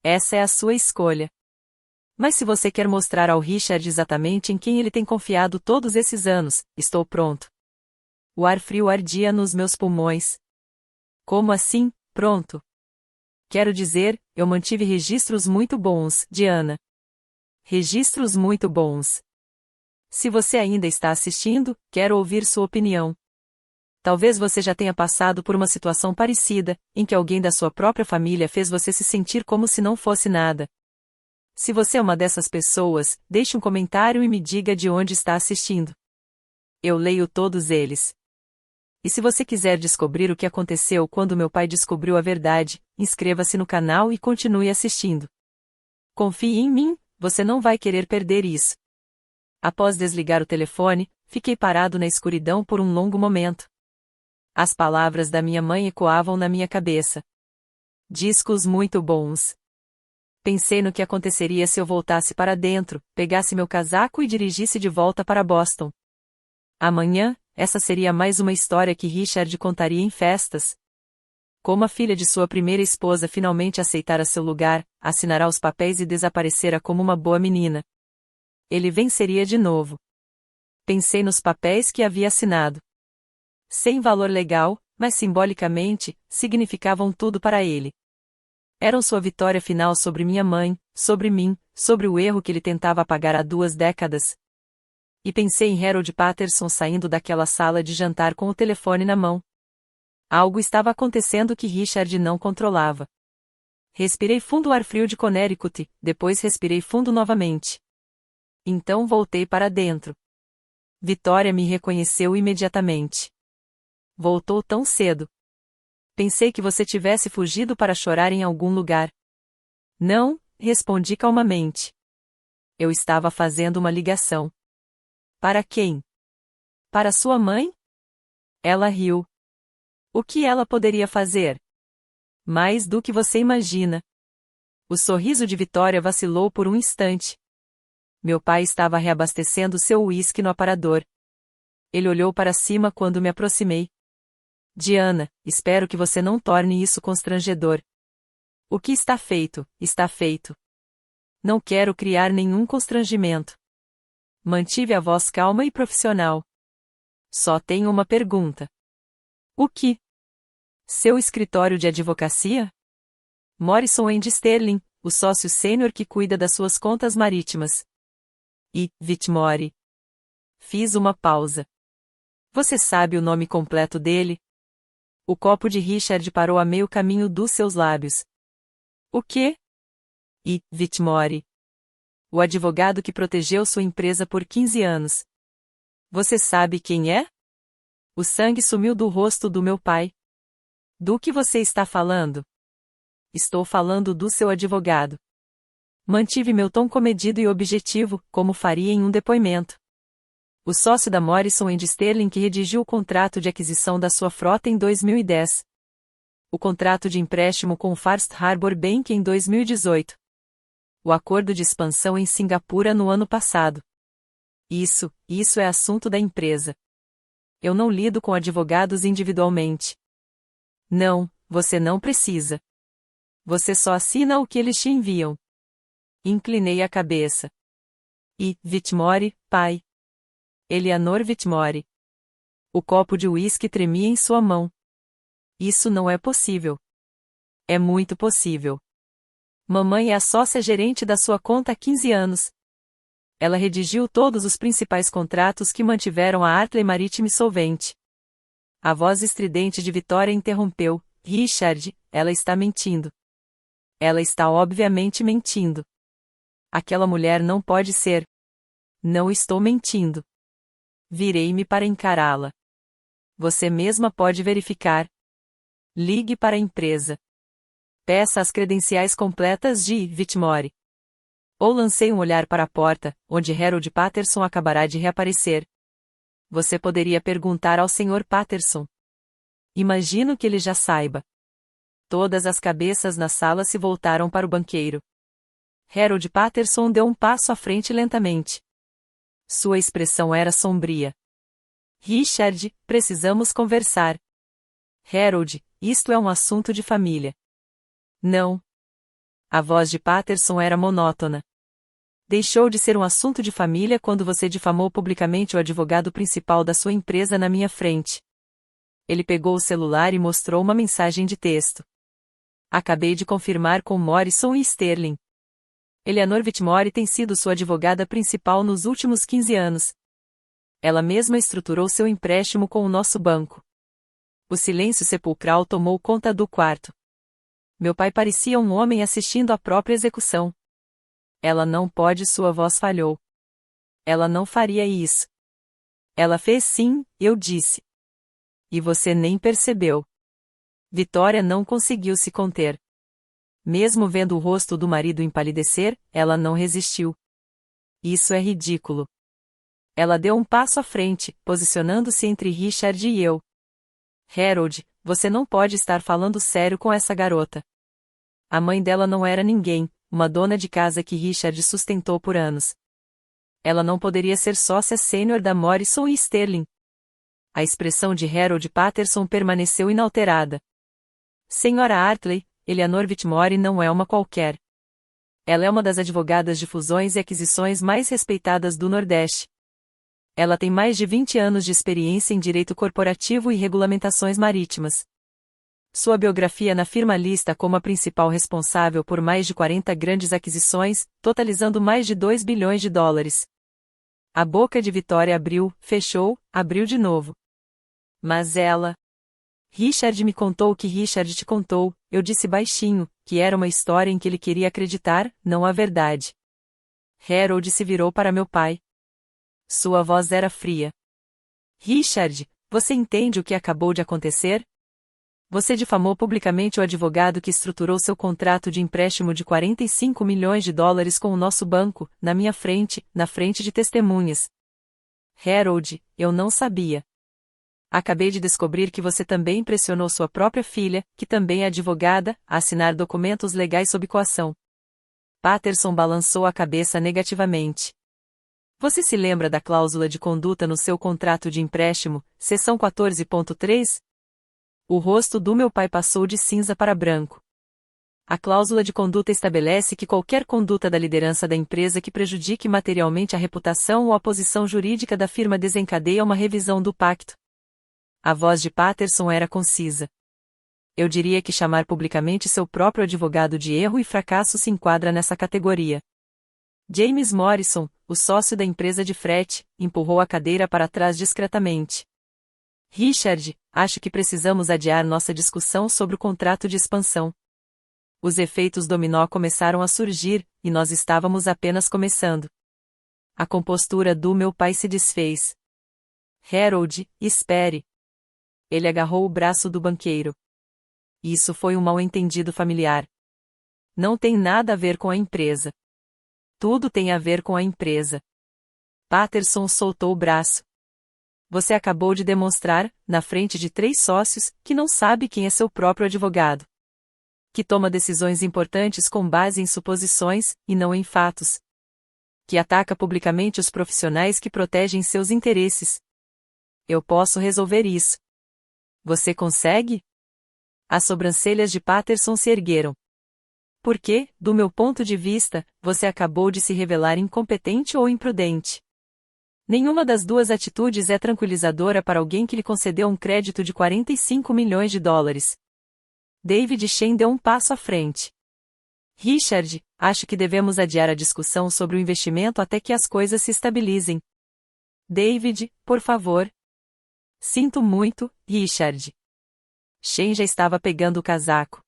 Essa é a sua escolha. Mas se você quer mostrar ao Richard exatamente em quem ele tem confiado todos esses anos, estou pronto. O ar frio ardia nos meus pulmões. Como assim, pronto? Quero dizer, eu mantive registros muito bons, Diana. Registros muito bons. Se você ainda está assistindo, quero ouvir sua opinião. Talvez você já tenha passado por uma situação parecida, em que alguém da sua própria família fez você se sentir como se não fosse nada. Se você é uma dessas pessoas, deixe um comentário e me diga de onde está assistindo. Eu leio todos eles. E se você quiser descobrir o que aconteceu quando meu pai descobriu a verdade, inscreva-se no canal e continue assistindo. Confie em mim, você não vai querer perder isso. Após desligar o telefone, fiquei parado na escuridão por um longo momento. As palavras da minha mãe ecoavam na minha cabeça. Discos muito bons. Pensei no que aconteceria se eu voltasse para dentro, pegasse meu casaco e dirigisse de volta para Boston. Amanhã, essa seria mais uma história que Richard contaria em festas. Como a filha de sua primeira esposa finalmente aceitara seu lugar, assinará os papéis e desaparecera como uma boa menina. Ele venceria de novo. Pensei nos papéis que havia assinado. Sem valor legal, mas simbolicamente, significavam tudo para ele. Eram sua vitória final sobre minha mãe, sobre mim, sobre o erro que ele tentava apagar há 2 décadas. E pensei em Harold Patterson saindo daquela sala de jantar com o telefone na mão. Algo estava acontecendo que Richard não controlava. Respirei fundo o ar frio de Connecticut, depois respirei fundo novamente. Então voltei para dentro. Vitória me reconheceu imediatamente. Voltou tão cedo. Pensei que você tivesse fugido para chorar em algum lugar. Não, respondi calmamente. Eu estava fazendo uma ligação. Para quem? Para sua mãe? Ela riu. O que ela poderia fazer? Mais do que você imagina. O sorriso de Vitória vacilou por um instante. Meu pai estava reabastecendo seu uísque no aparador. Ele olhou para cima quando me aproximei. Diana, espero que você não torne isso constrangedor. O que está feito, está feito. Não quero criar nenhum constrangimento. Mantive a voz calma e profissional. Só tenho uma pergunta. O que? Seu escritório de advocacia? Morrison & Sterling, o sócio sênior que cuida das suas contas marítimas. E, Whitmore. Fiz uma pausa. Você sabe o nome completo dele? O copo de Richard parou a meio caminho dos seus lábios. O quê? E, Whitmore. O advogado que protegeu sua empresa por 15 anos. Você sabe quem é? O sangue sumiu do rosto do meu pai. Do que você está falando? Estou falando do seu advogado. Mantive meu tom comedido e objetivo, como faria em um depoimento. O sócio da Morrison & Sterling que redigiu o contrato de aquisição da sua frota em 2010. O contrato de empréstimo com o First Harbor Bank em 2018. O acordo de expansão em Singapura no ano passado. Isso é assunto da empresa. Eu não lido com advogados individualmente. Não, você não precisa. Você só assina o que eles te enviam. Inclinei a cabeça. E, Whitmore, pai. Eleanor Whitmore. O copo de uísque tremia em sua mão. Isso não é possível. É muito possível. Mamãe é a sócia gerente da sua conta há 15 anos. Ela redigiu todos os principais contratos que mantiveram a Artley Maritime solvente. A voz estridente de Vitória interrompeu. Richard, ela está mentindo. Ela está obviamente mentindo. Aquela mulher não pode ser. Não estou mentindo. Virei-me para encará-la. Você mesma pode verificar. Ligue para a empresa. Peça as credenciais completas de Whitmore. Ou lancei um olhar para a porta, onde Harold Patterson acabará de reaparecer. Você poderia perguntar ao Sr. Patterson. Imagino que ele já saiba. Todas as cabeças na sala se voltaram para o banqueiro. Harold Patterson deu um passo à frente lentamente. Sua expressão era sombria. Richard, precisamos conversar. Harold, isto é um assunto de família. Não. A voz de Patterson era monótona. Deixou de ser um assunto de família quando você difamou publicamente o advogado principal da sua empresa na minha frente. Ele pegou o celular e mostrou uma mensagem de texto. Acabei de confirmar com Morrison & Sterling. Eleanor Whitmore tem sido sua advogada principal nos últimos 15 anos. Ela mesma estruturou seu empréstimo com o nosso banco. O silêncio sepulcral tomou conta do quarto. Meu pai parecia um homem assistindo à própria execução. Ela não pode, sua voz falhou. Ela não faria isso. Ela fez sim, eu disse. E você nem percebeu. Vitória não conseguiu se conter. Mesmo vendo o rosto do marido empalidecer, ela não resistiu. Isso é ridículo. Ela deu um passo à frente, posicionando-se entre Richard e eu. Harold, você não pode estar falando sério com essa garota. A mãe dela não era ninguém, uma dona de casa que Richard sustentou por anos. Ela não poderia ser sócia sênior da Morrison e Sterling. A expressão de Harold Patterson permaneceu inalterada. Senhora Hartley, Eleanor Whitmore não é uma qualquer. Ela é uma das advogadas de fusões e aquisições mais respeitadas do Nordeste. Ela tem mais de 20 anos de experiência em direito corporativo e regulamentações marítimas. Sua biografia na firma lista como a principal responsável por mais de 40 grandes aquisições, totalizando mais de 2 bilhões de dólares. A boca de Vitória abriu, fechou, abriu de novo. Mas ela... Richard me contou o que Richard te contou, eu disse baixinho, que era uma história em que ele queria acreditar, não a verdade. Harold se virou para meu pai. Sua voz era fria. Richard, você entende o que acabou de acontecer? Você difamou publicamente o advogado que estruturou seu contrato de empréstimo de 45 milhões de dólares com o nosso banco, na minha frente, na frente de testemunhas. Harold, eu não sabia. Acabei de descobrir que você também pressionou sua própria filha, que também é advogada, a assinar documentos legais sob coação. Patterson balançou a cabeça negativamente. Você se lembra da cláusula de conduta no seu contrato de empréstimo, seção 14.3? O rosto do meu pai passou de cinza para branco. A cláusula de conduta estabelece que qualquer conduta da liderança da empresa que prejudique materialmente a reputação ou a posição jurídica da firma desencadeia uma revisão do pacto. A voz de Patterson era concisa. Eu diria que chamar publicamente seu próprio advogado de erro e fracasso se enquadra nessa categoria. James Morrison, o sócio da empresa de frete, empurrou a cadeira para trás discretamente. Richard, acho que precisamos adiar nossa discussão sobre o contrato de expansão. Os efeitos dominó começaram a surgir, e nós estávamos apenas começando. A compostura do meu pai se desfez. Harold, espere. Ele agarrou o braço do banqueiro. Isso foi um mal-entendido familiar. Não tem nada a ver com a empresa. Tudo tem a ver com a empresa. Patterson soltou o braço. Você acabou de demonstrar, na frente de 3 sócios, que não sabe quem é seu próprio advogado. Que toma decisões importantes com base em suposições, e não em fatos. Que ataca publicamente os profissionais que protegem seus interesses. Eu posso resolver isso. Você consegue? As sobrancelhas de Patterson se ergueram. Porque, do meu ponto de vista, você acabou de se revelar incompetente ou imprudente. Nenhuma das duas atitudes é tranquilizadora para alguém que lhe concedeu um crédito de 45 milhões de dólares. David Shen deu um passo à frente. Richard, acho que devemos adiar a discussão sobre o investimento até que as coisas se estabilizem. David, por favor. Sinto muito, Richard. Shen já estava pegando o casaco.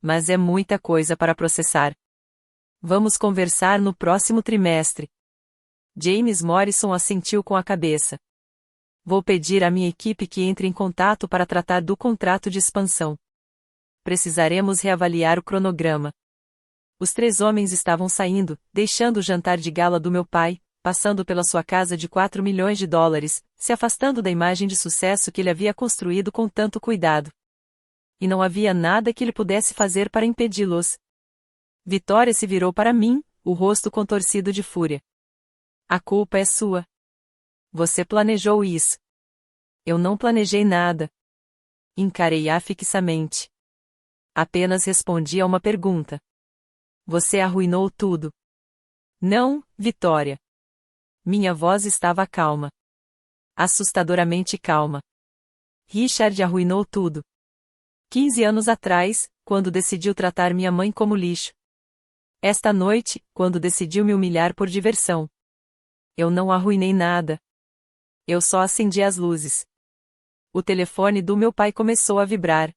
Mas é muita coisa para processar. Vamos conversar no próximo trimestre. James Morrison assentiu com a cabeça. Vou pedir à minha equipe que entre em contato para tratar do contrato de expansão. Precisaremos reavaliar o cronograma. Os 3 homens estavam saindo, deixando o jantar de gala do meu pai, passando pela sua casa de 4 milhões de dólares, se afastando da imagem de sucesso que ele havia construído com tanto cuidado. E não havia nada que ele pudesse fazer para impedi-los. Vitória se virou para mim, o rosto contorcido de fúria. A culpa é sua. Você planejou isso. Eu não planejei nada. Encarei-a fixamente. Apenas respondi a uma pergunta. Você arruinou tudo. Não, Vitória. Minha voz estava calma. Assustadoramente calma. Richard arruinou tudo. 15 anos atrás, quando decidiu tratar minha mãe como lixo. Esta noite, quando decidiu me humilhar por diversão. Eu não arruinei nada. Eu só acendi as luzes. O telefone do meu pai começou a vibrar.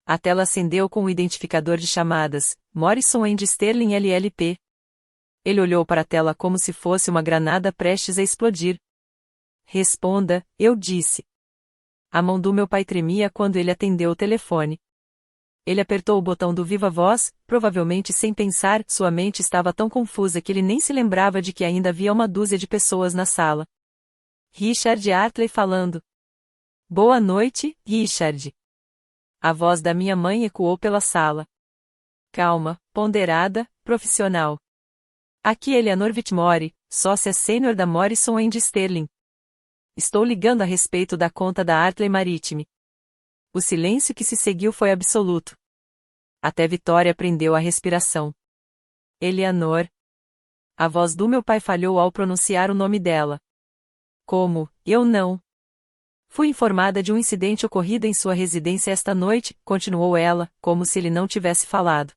A tela acendeu com o identificador de chamadas, Morrison & Sterling LLP. Ele olhou para a tela como se fosse uma granada prestes a explodir. Responda, eu disse. A mão do meu pai tremia quando ele atendeu o telefone. Ele apertou o botão do Viva Voz, provavelmente sem pensar, sua mente estava tão confusa que ele nem se lembrava de que ainda havia uma dúzia de pessoas na sala. Richard Hartley falando. Boa noite, Richard. A voz da minha mãe ecoou pela sala. Calma, ponderada, profissional. Aqui Eleanor Whitmore, sócia sênior da Morrison & Sterling. Estou ligando a respeito da conta da Hartley Maritime. O silêncio que se seguiu foi absoluto. Até Vitória prendeu a respiração. Eleanor. A voz do meu pai falhou ao pronunciar o nome dela. Como, eu não. Fui informada de um incidente ocorrido em sua residência esta noite, continuou ela, como se ele não tivesse falado.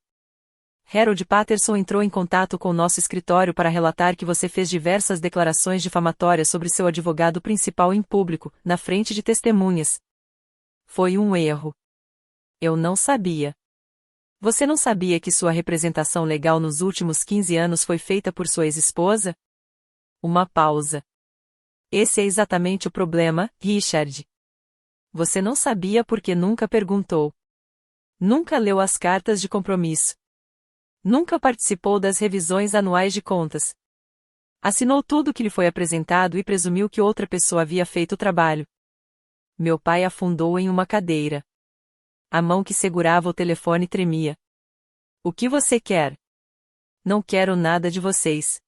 Harold Patterson entrou em contato com nosso escritório para relatar que você fez diversas declarações difamatórias sobre seu advogado principal em público, na frente de testemunhas. Foi um erro. Eu não sabia. Você não sabia que sua representação legal nos últimos 15 anos foi feita por sua ex-esposa? Uma pausa. Esse é exatamente o problema, Richard. Você não sabia porque nunca perguntou. Nunca leu as cartas de compromisso. Nunca participou das revisões anuais de contas. Assinou tudo o que lhe foi apresentado e presumiu que outra pessoa havia feito o trabalho. Meu pai afundou em uma cadeira. A mão que segurava o telefone tremia. O que você quer? Não quero nada de vocês.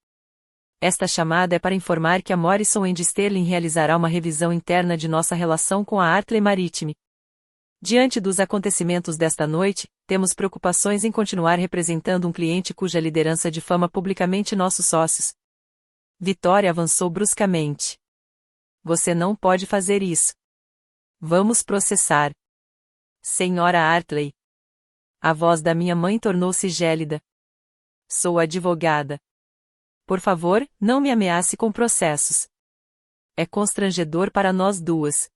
Esta chamada é para informar que a Morrison & Sterling realizará uma revisão interna de nossa relação com a Hartley Maritime. Diante dos acontecimentos desta noite, temos preocupações em continuar representando um cliente cuja liderança difama publicamente nossos sócios. Vitória avançou bruscamente. Você não pode fazer isso. Vamos processar. Senhora Hartley. A voz da minha mãe tornou-se gélida. Sou advogada. Por favor, não me ameace com processos. É constrangedor para nós duas.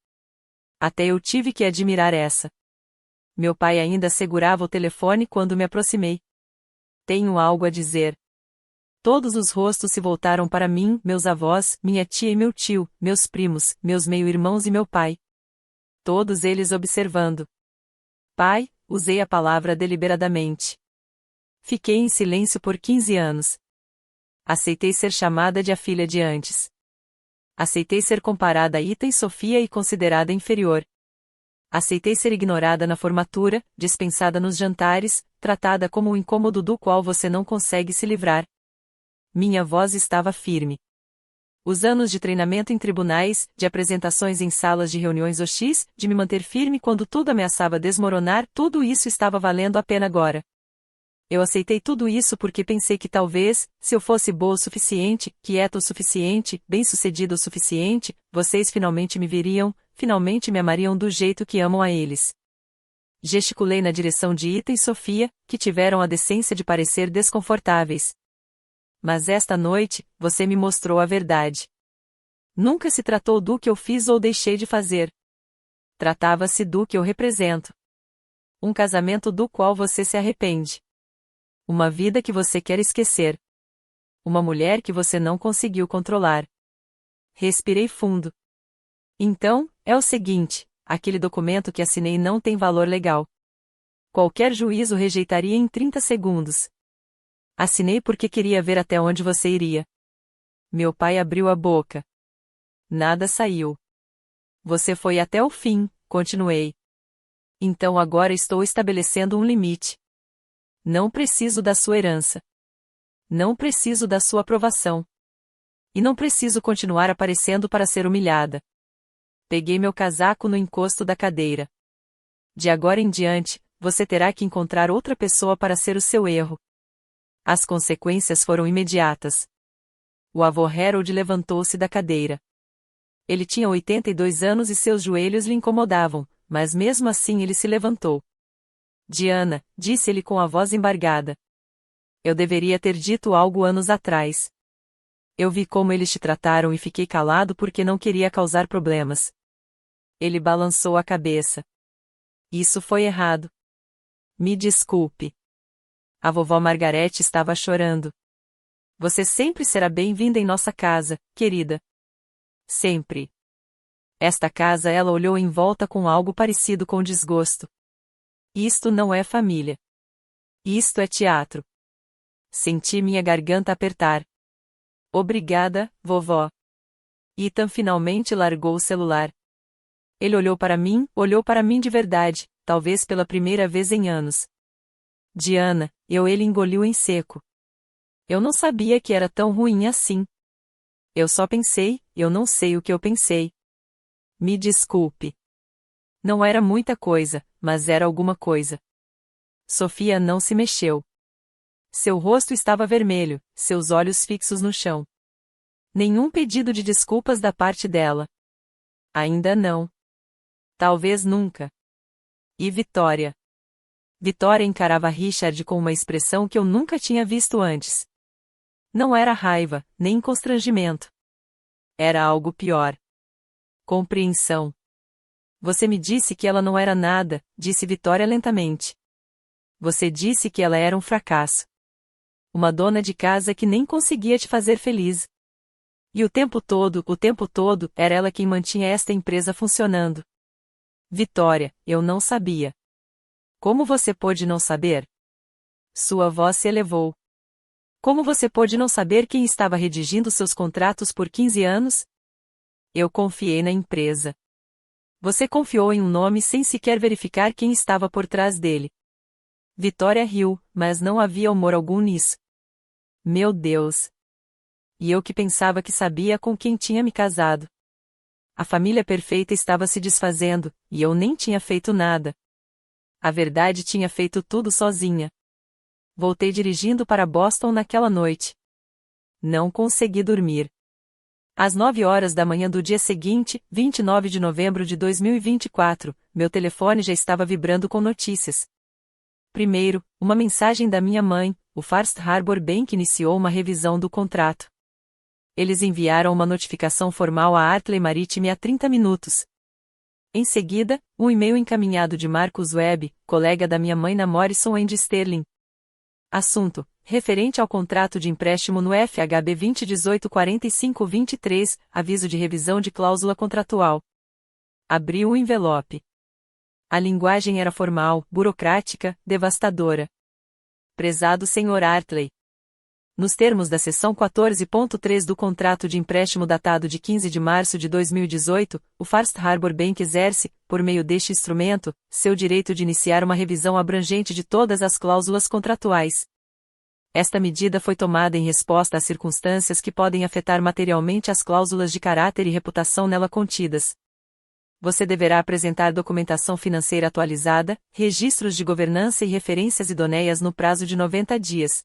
Até eu tive que admirar essa. Meu pai ainda segurava o telefone quando me aproximei. Tenho algo a dizer. Todos os rostos se voltaram para mim, meus avós, minha tia e meu tio, meus primos, meus meio-irmãos e meu pai. Todos eles observando. Pai, usei a palavra deliberadamente. Fiquei em silêncio por 15 anos. Aceitei ser chamada de a filha de antes. Aceitei ser comparada a Ita e Sofia e considerada inferior. Aceitei ser ignorada na formatura, dispensada nos jantares, tratada como um incômodo do qual você não consegue se livrar. Minha voz estava firme. Os anos de treinamento em tribunais, de apresentações em salas de reuniões hostis, de me manter firme quando tudo ameaçava desmoronar, tudo isso estava valendo a pena agora. Eu aceitei tudo isso porque pensei que talvez, se eu fosse boa o suficiente, quieta o suficiente, bem-sucedida o suficiente, vocês finalmente me viriam, finalmente me amariam do jeito que amam a eles. Gesticulei na direção de Ita e Sofia, que tiveram a decência de parecer desconfortáveis. Mas esta noite, você me mostrou a verdade. Nunca se tratou do que eu fiz ou deixei de fazer. Tratava-se do que eu represento. Um casamento do qual você se arrepende. Uma vida que você quer esquecer. Uma mulher que você não conseguiu controlar. Respirei fundo. Então, é o seguinte, aquele documento que assinei não tem valor legal. Qualquer juízo rejeitaria em 30 segundos. Assinei porque queria ver até onde você iria. Meu pai abriu a boca. Nada saiu. Você foi até o fim, continuei. Então agora estou estabelecendo um limite. Não preciso da sua herança. Não preciso da sua aprovação. E não preciso continuar aparecendo para ser humilhada. Peguei meu casaco no encosto da cadeira. De agora em diante, você terá que encontrar outra pessoa para ser o seu erro. As consequências foram imediatas. O avô Harold levantou-se da cadeira. Ele tinha 82 anos e seus joelhos lhe incomodavam, mas mesmo assim ele se levantou. Diana, disse ele com a voz embargada. Eu deveria ter dito algo anos atrás. Eu vi como eles te trataram e fiquei calado porque não queria causar problemas. Ele balançou a cabeça. Isso foi errado. Me desculpe. A vovó Margarete estava chorando. Você sempre será bem-vinda em nossa casa, querida. Sempre. Esta casa ela olhou em volta com algo parecido com desgosto. Isto não é família. Isto é teatro. Senti minha garganta apertar. Obrigada, vovó. Ethan finalmente largou o celular. Ele olhou para mim de verdade, talvez pela primeira vez em anos. Diana, ele engoliu em seco. Eu não sabia que era tão ruim assim. Eu só pensei, eu não sei o que eu pensei. Me desculpe. Não era muita coisa, mas era alguma coisa. Sofia não se mexeu. Seu rosto estava vermelho, seus olhos fixos no chão. Nenhum pedido de desculpas da parte dela. Ainda não. Talvez nunca. E Vitória? Vitória encarava Richard com uma expressão que eu nunca tinha visto antes. Não era raiva, nem constrangimento. Era algo pior. Compreensão. Você me disse que ela não era nada, disse Vitória lentamente. Você disse que ela era um fracasso. Uma dona de casa que nem conseguia te fazer feliz. E o tempo todo, era ela quem mantinha esta empresa funcionando. Vitória, eu não sabia. Como você pôde não saber? Sua voz se elevou. Como você pôde não saber quem estava redigindo seus contratos por 15 anos? Eu confiei na empresa. Você confiou em um nome sem sequer verificar quem estava por trás dele. Vitória riu, mas não havia humor algum nisso. Meu Deus! E eu que pensava que sabia com quem tinha me casado. A família perfeita estava se desfazendo, e eu nem tinha feito nada. A verdade tinha feito tudo sozinha. Voltei dirigindo para Boston naquela noite. Não consegui dormir. Às 9 horas da manhã do dia seguinte, 29 de novembro de 2024, meu telefone já estava vibrando com notícias. Primeiro, uma mensagem da minha mãe: o First Harbor Bank iniciou uma revisão do contrato. Eles enviaram uma notificação formal à Artley Maritime há 30 minutos. Em seguida, um e-mail encaminhado de Marcus Webb, colega da minha mãe na Morrison & Sterling. Assunto: referente ao contrato de empréstimo no FHB 2018-45-23, aviso de revisão de cláusula contratual. Abri o envelope. A linguagem era formal, burocrática, devastadora. Prezado Sr. Artley. Nos termos da seção 14.3 do contrato de empréstimo datado de 15 de março de 2018, o First Harbor Bank exerce, por meio deste instrumento, seu direito de iniciar uma revisão abrangente de todas as cláusulas contratuais. Esta medida foi tomada em resposta às circunstâncias que podem afetar materialmente as cláusulas de caráter e reputação nela contidas. Você deverá apresentar documentação financeira atualizada, registros de governança e referências idôneas no prazo de 90 dias.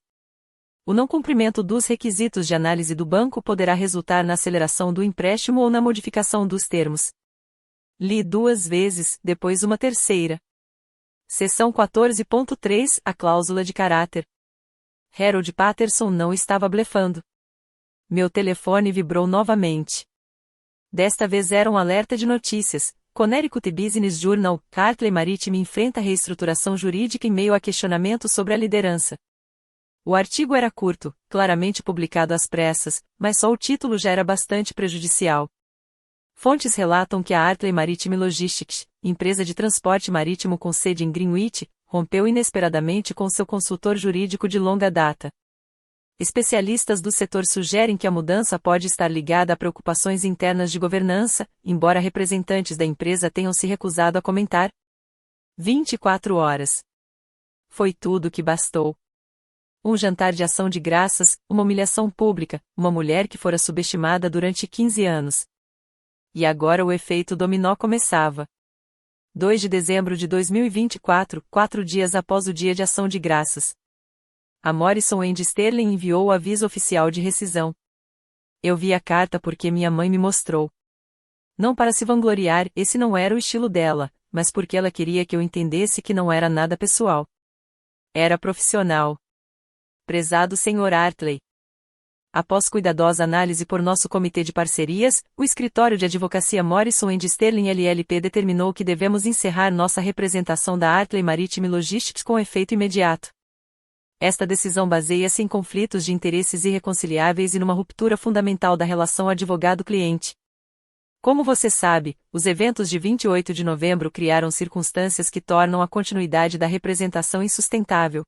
O não cumprimento dos requisitos de análise do banco poderá resultar na aceleração do empréstimo ou na modificação dos termos. Li 2 vezes, depois uma terceira. Seção 14.3, a cláusula de caráter. Harold Patterson não estava blefando. Meu telefone vibrou novamente. Desta vez era um alerta de notícias. Connecticut Business Journal: Artley Maritime enfrenta reestruturação jurídica em meio a questionamentos sobre a liderança. O artigo era curto, claramente publicado às pressas, mas só o título já era bastante prejudicial. Fontes relatam que a Artley Maritime Logistics, empresa de transporte marítimo com sede em Greenwich, rompeu inesperadamente com seu consultor jurídico de longa data. Especialistas do setor sugerem que a mudança pode estar ligada a preocupações internas de governança, embora representantes da empresa tenham se recusado a comentar. 24 horas. Foi tudo que bastou. Um jantar de ação de graças, uma humilhação pública, uma mulher que fora subestimada durante 15 anos. E agora o efeito dominó começava. 2 de dezembro de 2024, 4 dias após o dia de ação de graças. A Morrison & Sterling enviou o aviso oficial de rescisão. Eu vi a carta porque minha mãe me mostrou. Não para se vangloriar, esse não era o estilo dela, mas porque ela queria que eu entendesse que não era nada pessoal. Era profissional. Prezado Sr. Artley. Após cuidadosa análise por nosso comitê de parcerias, o escritório de advocacia Morrison & Sterling LLP determinou que devemos encerrar nossa representação da Artley Maritime Logistics com efeito imediato. Esta decisão baseia-se em conflitos de interesses irreconciliáveis e numa ruptura fundamental da relação advogado-cliente. Como você sabe, os eventos de 28 de novembro criaram circunstâncias que tornam a continuidade da representação insustentável.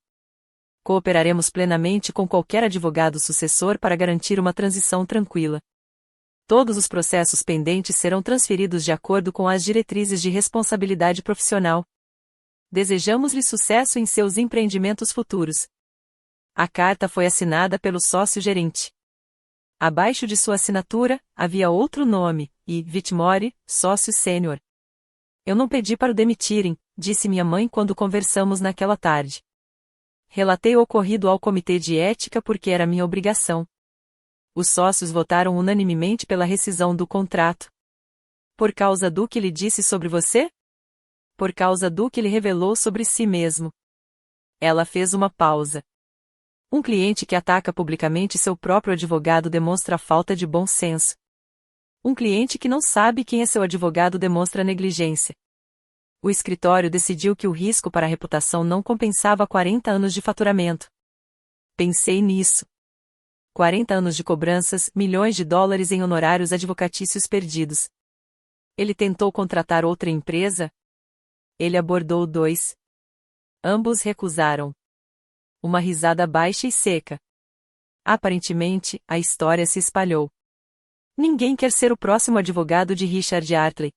Cooperaremos plenamente com qualquer advogado sucessor para garantir uma transição tranquila. Todos os processos pendentes serão transferidos de acordo com as diretrizes de responsabilidade profissional. Desejamos-lhe sucesso em seus empreendimentos futuros. A carta foi assinada pelo sócio-gerente. Abaixo de sua assinatura, havia outro nome, e Whitmore, sócio sênior. Eu não pedi para o demitirem, disse minha mãe quando conversamos naquela tarde. Relatei o ocorrido ao comitê de ética porque era minha obrigação. Os sócios votaram unanimemente pela rescisão do contrato. Por causa do que ele disse sobre você? Por causa do que ele revelou sobre si mesmo. Ela fez uma pausa. Um cliente que ataca publicamente seu próprio advogado demonstra falta de bom senso. Um cliente que não sabe quem é seu advogado demonstra negligência. O escritório decidiu que o risco para a reputação não compensava 40 anos de faturamento. Pensei nisso. 40 anos de cobranças, milhões de dólares em honorários advocatícios perdidos. Ele tentou contratar outra empresa? Ele abordou 2. Ambos recusaram. Uma risada baixa e seca. Aparentemente, a história se espalhou. Ninguém quer ser o próximo advogado de Richard Artley.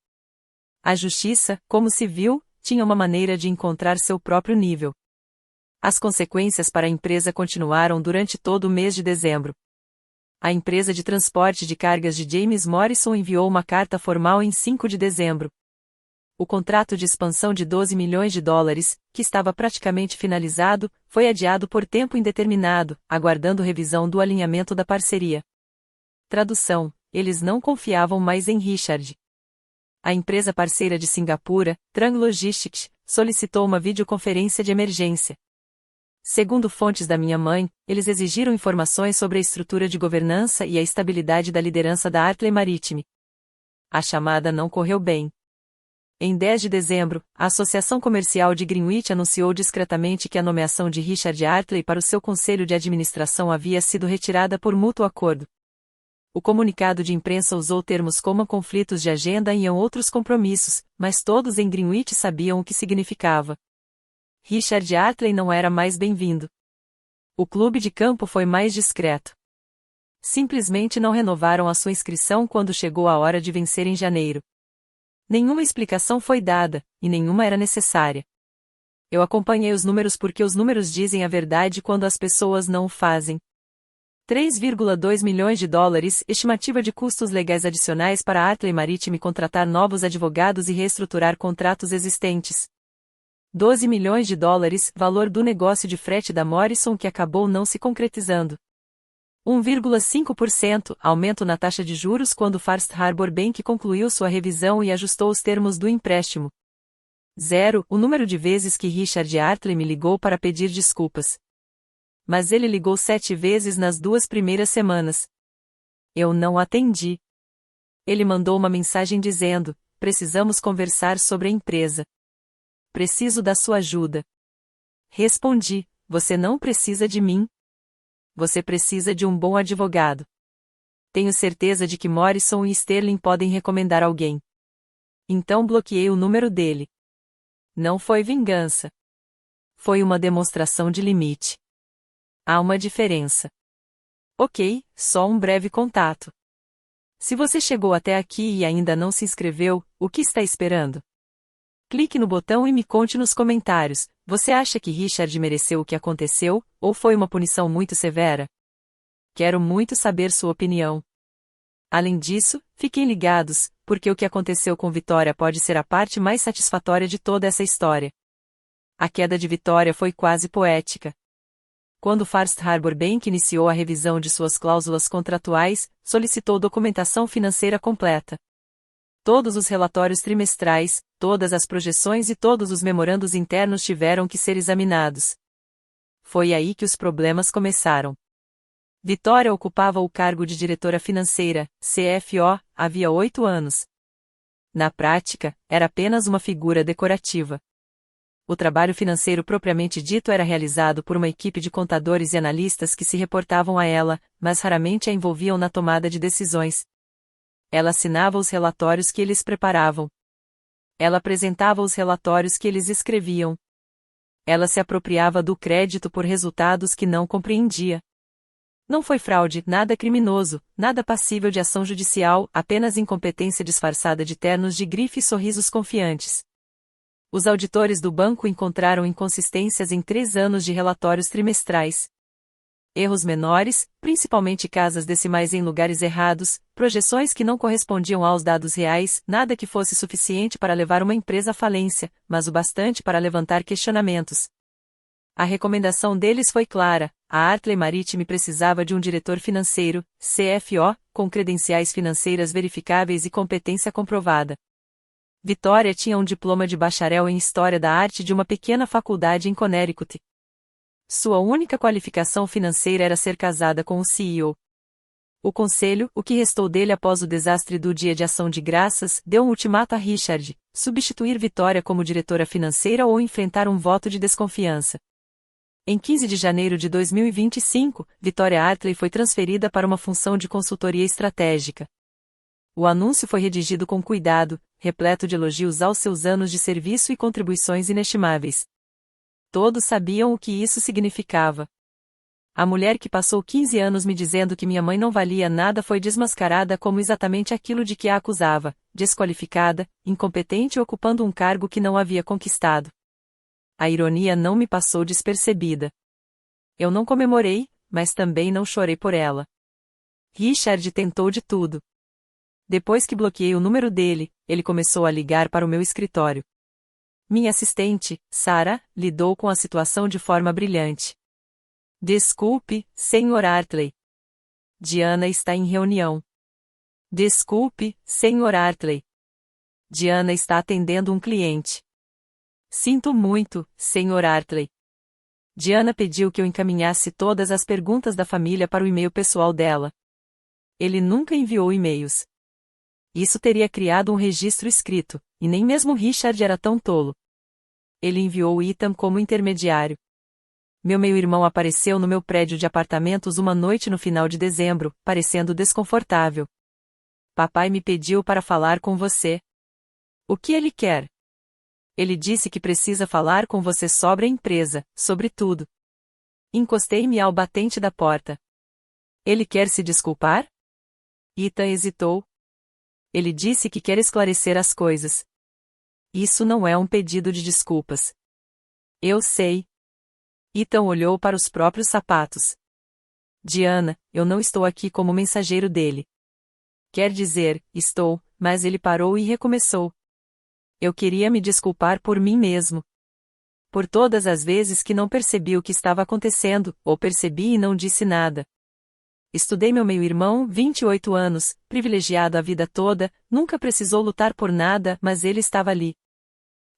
A justiça, como se viu, tinha uma maneira de encontrar seu próprio nível. As consequências para a empresa continuaram durante todo o mês de dezembro. A empresa de transporte de cargas de James Morrison enviou uma carta formal em 5 de dezembro. O contrato de expansão de 12 milhões de dólares, que estava praticamente finalizado, foi adiado por tempo indeterminado, aguardando revisão do alinhamento da parceria. Tradução: eles não confiavam mais em Richard. A empresa parceira de Singapura, Trang Logistics, solicitou uma videoconferência de emergência. Segundo fontes da minha mãe, eles exigiram informações sobre a estrutura de governança e a estabilidade da liderança da Artley Maritime. A chamada não correu bem. Em 10 de dezembro, a Associação Comercial de Greenwich anunciou discretamente que a nomeação de Richard Artley para o seu conselho de administração havia sido retirada por mútuo acordo. O comunicado de imprensa usou termos como conflitos de agenda e outros compromissos, mas todos em Greenwich sabiam o que significava. Richard Artley não era mais bem-vindo. O clube de campo foi mais discreto. Simplesmente não renovaram a sua inscrição quando chegou a hora de vencer em janeiro. Nenhuma explicação foi dada, e nenhuma era necessária. Eu acompanhei os números porque os números dizem a verdade quando as pessoas não o fazem. 3,2 milhões de dólares, estimativa de custos legais adicionais para a Artley Maritime contratar novos advogados e reestruturar contratos existentes. 12 milhões de dólares, valor do negócio de frete da Morrison que acabou não se concretizando. 1,5% aumento na taxa de juros quando First Harbor Bank concluiu sua revisão e ajustou os termos do empréstimo. 0. O número de vezes que Richard Artley me ligou para pedir desculpas. Mas ele ligou 7 vezes nas 2 primeiras semanas. Eu não atendi. Ele mandou uma mensagem dizendo: precisamos conversar sobre a empresa. Preciso da sua ajuda. Respondi: você não precisa de mim. Você precisa de um bom advogado. Tenho certeza de que Morrison e Sterling podem recomendar alguém. Então bloqueei o número dele. Não foi vingança. Foi uma demonstração de limite. Há uma diferença. Ok, só um breve contato. Se você chegou até aqui e ainda não se inscreveu, o que está esperando? Clique no botão e me conte nos comentários, você acha que Richard mereceu o que aconteceu, ou foi uma punição muito severa? Quero muito saber sua opinião. Além disso, fiquem ligados, porque o que aconteceu com Vitória pode ser a parte mais satisfatória de toda essa história. A queda de Vitória foi quase poética. Quando First Harbor Bank iniciou a revisão de suas cláusulas contratuais, solicitou documentação financeira completa. Todos os relatórios trimestrais, todas as projeções e todos os memorandos internos tiveram que ser examinados. Foi aí que os problemas começaram. Vitória ocupava o cargo de diretora financeira, CFO, havia 8 anos. Na prática, era apenas uma figura decorativa. O trabalho financeiro propriamente dito era realizado por uma equipe de contadores e analistas que se reportavam a ela, mas raramente a envolviam na tomada de decisões. Ela assinava os relatórios que eles preparavam. Ela apresentava os relatórios que eles escreviam. Ela se apropriava do crédito por resultados que não compreendia. Não foi fraude, nada criminoso, nada passível de ação judicial, apenas incompetência disfarçada de ternos de grife e sorrisos confiantes. Os auditores do banco encontraram inconsistências em 3 anos de relatórios trimestrais. Erros menores, principalmente casas decimais em lugares errados, projeções que não correspondiam aos dados reais, nada que fosse suficiente para levar uma empresa à falência, mas o bastante para levantar questionamentos. A recomendação deles foi clara: a Hartley Maritime precisava de um diretor financeiro, CFO, com credenciais financeiras verificáveis e competência comprovada. Vitória tinha um diploma de bacharel em História da Arte de uma pequena faculdade em Connecticut. Sua única qualificação financeira era ser casada com o CEO. O conselho, o que restou dele após o desastre do Dia de Ação de Graças, deu um ultimato a Richard: substituir Vitória como diretora financeira ou enfrentar um voto de desconfiança. Em 15 de janeiro de 2025, Vitória Hartley foi transferida para uma função de consultoria estratégica. O anúncio foi redigido com cuidado, repleto de elogios aos seus anos de serviço e contribuições inestimáveis. Todos sabiam o que isso significava. A mulher que passou 15 anos me dizendo que minha mãe não valia nada foi desmascarada como exatamente aquilo de que a acusava: desqualificada, incompetente e ocupando um cargo que não havia conquistado. A ironia não me passou despercebida. Eu não comemorei, mas também não chorei por ela. Richard tentou de tudo. Depois que bloqueei o número dele, ele começou a ligar para o meu escritório. Minha assistente, Sarah, lidou com a situação de forma brilhante. Desculpe, Sr. Hartley. Diana está em reunião. Desculpe, Sr. Hartley. Diana está atendendo um cliente. Sinto muito, Sr. Hartley. Diana pediu que eu encaminhasse todas as perguntas da família para o e-mail pessoal dela. Ele nunca enviou e-mails. Isso teria criado um registro escrito, e nem mesmo Richard era tão tolo. Ele enviou Ethan como intermediário. Meu meio-irmão apareceu no meu prédio de apartamentos uma noite no final de dezembro, parecendo desconfortável. Papai me pediu para falar com você. O que ele quer? Ele disse que precisa falar com você sobre a empresa, sobre tudo. Encostei-me ao batente da porta. Ele quer se desculpar? Ethan hesitou. Ele disse que quer esclarecer as coisas. Isso não é um pedido de desculpas. Eu sei. Ethan olhou para os próprios sapatos. Diana, eu não estou aqui como mensageiro dele. Quer dizer, estou, mas ele parou e recomeçou. Eu queria me desculpar por mim mesmo. Por todas as vezes que não percebi o que estava acontecendo, ou percebi e não disse nada. Estudei meu meio-irmão, 28 anos, privilegiado a vida toda, nunca precisou lutar por nada, mas ele estava ali.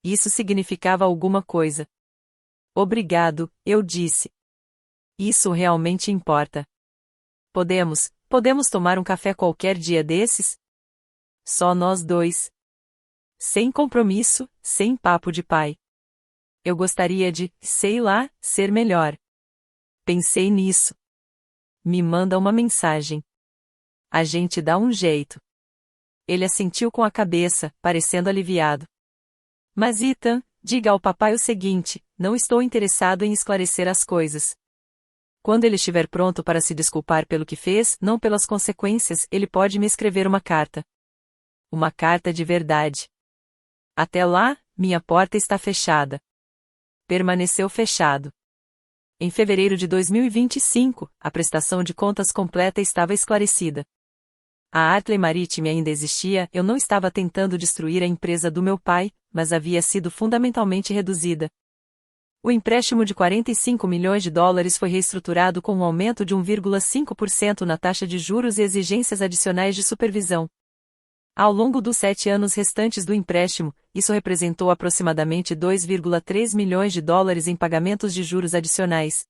Isso significava alguma coisa. Obrigado, eu disse. Isso realmente importa. Podemos tomar um café qualquer dia desses? Só nós dois. Sem compromisso, sem papo de pai. Eu gostaria de, sei lá, ser melhor. Pensei nisso. Me manda uma mensagem. A gente dá um jeito. Ele assentiu com a cabeça, parecendo aliviado. Mas Ethan, diga ao papai o seguinte: não estou interessado em esclarecer as coisas. Quando ele estiver pronto para se desculpar pelo que fez, não pelas consequências, ele pode me escrever uma carta. Uma carta de verdade. Até lá, minha porta está fechada. Permaneceu fechado. Em fevereiro de 2025, a prestação de contas completa estava esclarecida. A Hartley Maritime ainda existia, eu não estava tentando destruir a empresa do meu pai, mas havia sido fundamentalmente reduzida. O empréstimo de 45 milhões de dólares foi reestruturado com um aumento de 1,5% na taxa de juros e exigências adicionais de supervisão. Ao longo dos 7 anos restantes do empréstimo, isso representou aproximadamente 2,3 milhões de dólares em pagamentos de juros adicionais.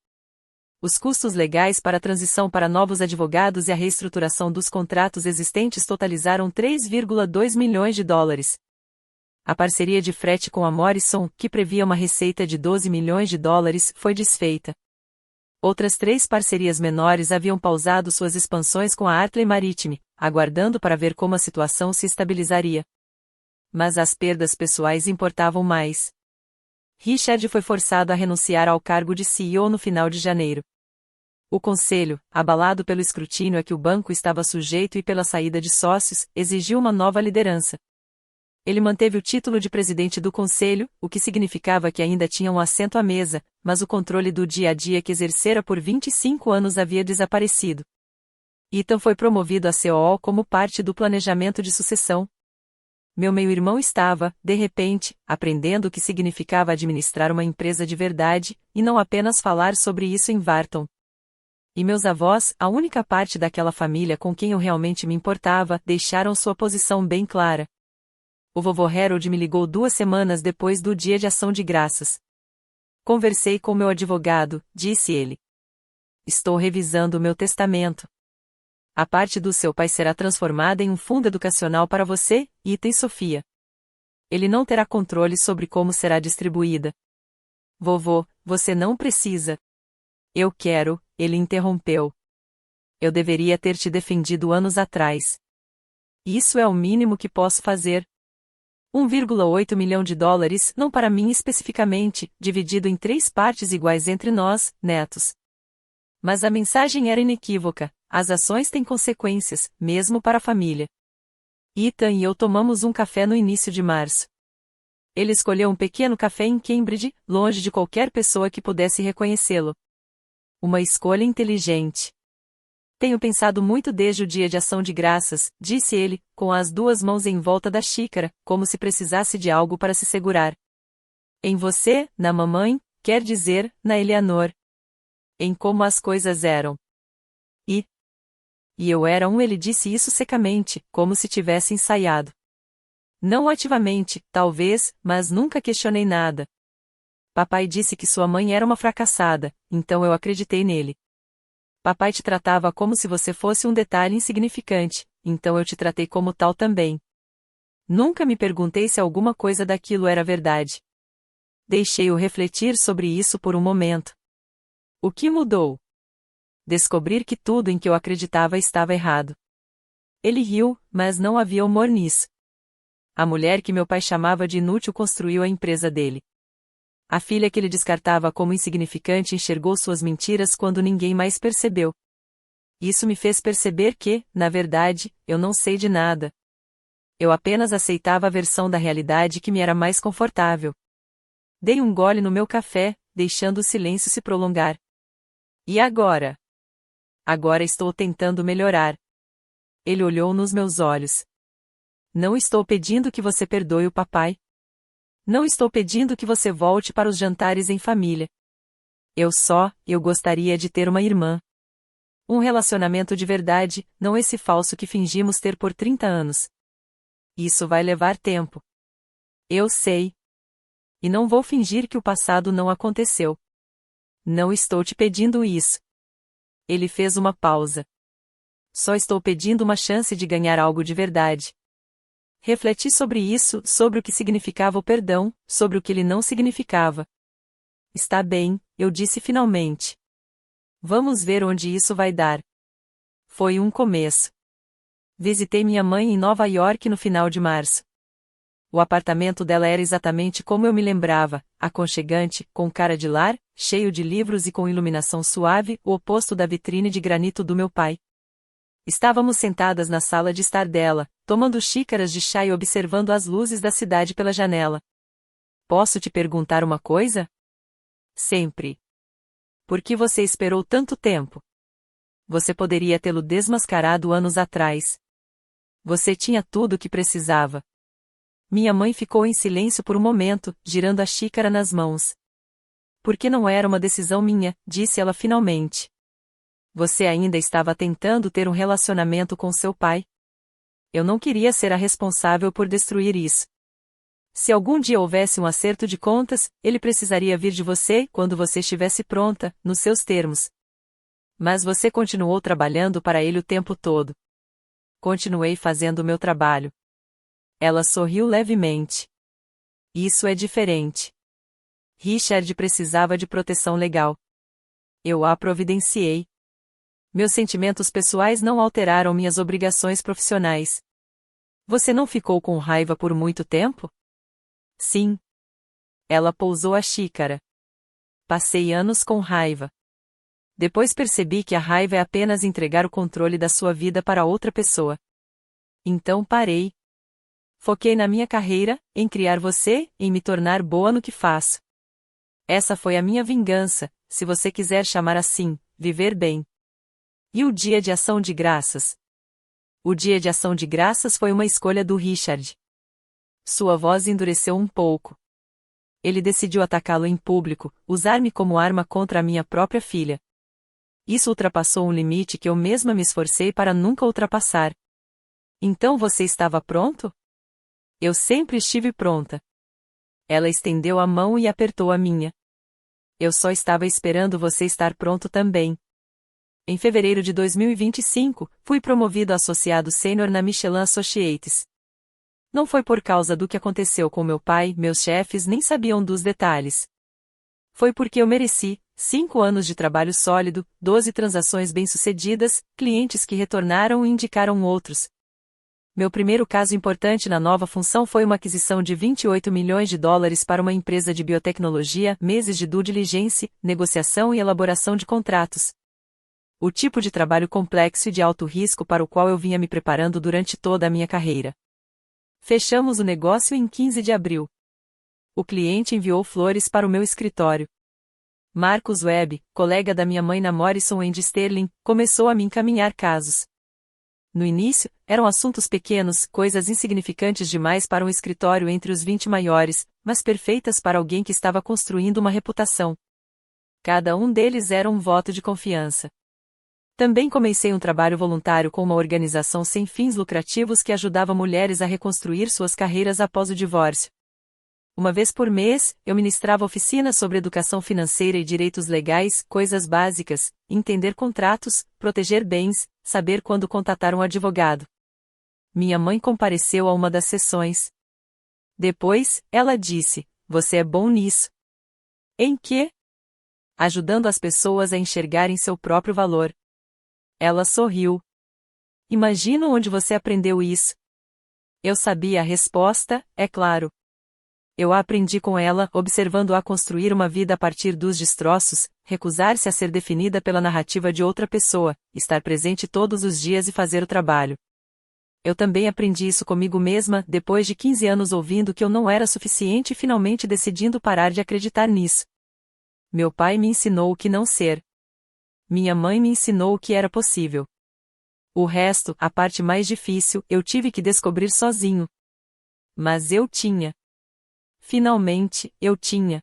Os custos legais para a transição para novos advogados e a reestruturação dos contratos existentes totalizaram 3,2 milhões de dólares. A parceria de frete com a Morrison, que previa uma receita de 12 milhões de dólares, foi desfeita. Outras 3 parcerias menores haviam pausado suas expansões com a Hartley Maritime, aguardando para ver como a situação se estabilizaria. Mas as perdas pessoais importavam mais. Richard foi forçado a renunciar ao cargo de CEO no final de janeiro. O conselho, abalado pelo escrutínio a que o banco estava sujeito e pela saída de sócios, exigiu uma nova liderança. Ele manteve o título de presidente do conselho, o que significava que ainda tinha um assento à mesa, mas o controle do dia a dia que exercera por 25 anos havia desaparecido. Ethan foi promovido a COO como parte do planejamento de sucessão. Meu meio-irmão estava, de repente, aprendendo o que significava administrar uma empresa de verdade, e não apenas falar sobre isso em Wharton. E meus avós, a única parte daquela família com quem eu realmente me importava, deixaram sua posição bem clara. O vovô Harold me ligou 2 semanas depois do Dia de Ação de Graças. Conversei com meu advogado, disse ele. Estou revisando o meu testamento. A parte do seu pai será transformada em um fundo educacional para você, Ethan e Sofia. Ele não terá controle sobre como será distribuída. Vovô, você não precisa. Eu quero, ele interrompeu. Eu deveria ter te defendido anos atrás. Isso é o mínimo que posso fazer. 1,8 milhão de dólares, não para mim especificamente, dividido em 3 partes iguais entre nós, netos. Mas a mensagem era inequívoca, as ações têm consequências, mesmo para a família. Ethan e eu tomamos um café no início de março. Ele escolheu um pequeno café em Cambridge, longe de qualquer pessoa que pudesse reconhecê-lo. Uma escolha inteligente. Tenho pensado muito desde o Dia de Ação de Graças, disse ele, com as 2 mãos em volta da xícara, como se precisasse de algo para se segurar. Em você, na mamãe, quer dizer, na Eleanor. Em como as coisas eram. E eu era ele disse isso secamente, como se tivesse ensaiado. Não ativamente, talvez, mas nunca questionei nada. Papai disse que sua mãe era uma fracassada, então eu acreditei nele. Papai te tratava como se você fosse um detalhe insignificante, então eu te tratei como tal também. Nunca me perguntei se alguma coisa daquilo era verdade. Deixei-o refletir sobre isso por um momento. O que mudou? Descobrir que tudo em que eu acreditava estava errado. Ele riu, mas não havia humor nisso. A mulher que meu pai chamava de inútil construiu a empresa dele. A filha que ele descartava como insignificante enxergou suas mentiras quando ninguém mais percebeu. Isso me fez perceber que, na verdade, eu não sei de nada. Eu apenas aceitava a versão da realidade que me era mais confortável. Dei um gole no meu café, deixando o silêncio se prolongar. E agora? Agora estou tentando melhorar. Ele olhou nos meus olhos. Não estou pedindo que você perdoe o papai. Não estou pedindo que você volte para os jantares em família. Eu gostaria de ter uma irmã. Um relacionamento de verdade, não esse falso que fingimos ter por 30 anos. Isso vai levar tempo. Eu sei. E não vou fingir que o passado não aconteceu. Não estou te pedindo isso. Ele fez uma pausa. Só estou pedindo uma chance de ganhar algo de verdade. Refleti sobre isso, sobre o que significava o perdão, sobre o que ele não significava. Está bem, eu disse finalmente. Vamos ver onde isso vai dar. Foi um começo. Visitei minha mãe em Nova York no final de março. O apartamento dela era exatamente como eu me lembrava, aconchegante, com cara de lar, cheio de livros e com iluminação suave, o oposto da vitrine de granito do meu pai. Estávamos sentadas na sala de estar dela, tomando xícaras de chá e observando as luzes da cidade pela janela. Posso te perguntar uma coisa? Sempre. Por que você esperou tanto tempo? Você poderia tê-lo desmascarado anos atrás. Você tinha tudo o que precisava. Minha mãe ficou em silêncio por um momento, girando a xícara nas mãos. Porque não era uma decisão minha, disse ela finalmente. Você ainda estava tentando ter um relacionamento com seu pai. Eu não queria ser a responsável por destruir isso. Se algum dia houvesse um acerto de contas, ele precisaria vir de você quando você estivesse pronta, nos seus termos. Mas você continuou trabalhando para ele o tempo todo. Continuei fazendo o meu trabalho. Ela sorriu levemente. Isso é diferente. Richard precisava de proteção legal. Eu a providenciei. Meus sentimentos pessoais não alteraram minhas obrigações profissionais. Você não ficou com raiva por muito tempo? Sim. Ela pousou a xícara. Passei anos com raiva. Depois percebi que a raiva é apenas entregar o controle da sua vida para outra pessoa. Então parei. Foquei na minha carreira, em criar você, em me tornar boa no que faço. Essa foi a minha vingança, se você quiser chamar assim, viver bem. E o dia de ação de graças? O dia de ação de graças foi uma escolha do Richard. Sua voz endureceu um pouco. Ele decidiu atacá-lo em público, usar-me como arma contra a minha própria filha. Isso ultrapassou um limite que eu mesma me esforcei para nunca ultrapassar. Então você estava pronto? Eu sempre estive pronta. Ela estendeu a mão e apertou a minha. Eu só estava esperando você estar pronto também. Em fevereiro de 2025, fui promovido a associado sênior na Michelin Associates. Não foi por causa do que aconteceu com meu pai, meus chefes nem sabiam dos detalhes. Foi porque eu mereci, 5 anos de trabalho sólido, 12 transações bem-sucedidas, clientes que retornaram e indicaram outros. Meu primeiro caso importante na nova função foi uma aquisição de 28 milhões de dólares para uma empresa de biotecnologia, meses de due diligence, negociação e elaboração de contratos. O tipo de trabalho complexo e de alto risco para o qual eu vinha me preparando durante toda a minha carreira. Fechamos o negócio em 15 de abril. O cliente enviou flores para o meu escritório. Marcus Webb, colega da minha mãe na Morrison & Sterling, começou a me encaminhar casos. No início, eram assuntos pequenos, coisas insignificantes demais para um escritório entre os 20 maiores, mas perfeitas para alguém que estava construindo uma reputação. Cada um deles era um voto de confiança. Também comecei um trabalho voluntário com uma organização sem fins lucrativos que ajudava mulheres a reconstruir suas carreiras após o divórcio. Uma vez por mês, eu ministrava oficinas sobre educação financeira e direitos legais, coisas básicas, entender contratos, proteger bens, saber quando contatar um advogado. Minha mãe compareceu a uma das sessões. Depois, ela disse: "Você é bom nisso." Em quê? Ajudando as pessoas a enxergarem seu próprio valor. Ela sorriu. Imagino onde você aprendeu isso. Eu sabia a resposta, é claro. Eu a aprendi com ela, observando-a construir uma vida a partir dos destroços, recusar-se a ser definida pela narrativa de outra pessoa, estar presente todos os dias e fazer o trabalho. Eu também aprendi isso comigo mesma, depois de 15 anos ouvindo que eu não era suficiente e finalmente decidindo parar de acreditar nisso. Meu pai me ensinou o que não ser. Minha mãe me ensinou o que era possível. O resto, a parte mais difícil, eu tive que descobrir sozinho. Mas eu tinha. Finalmente, eu tinha.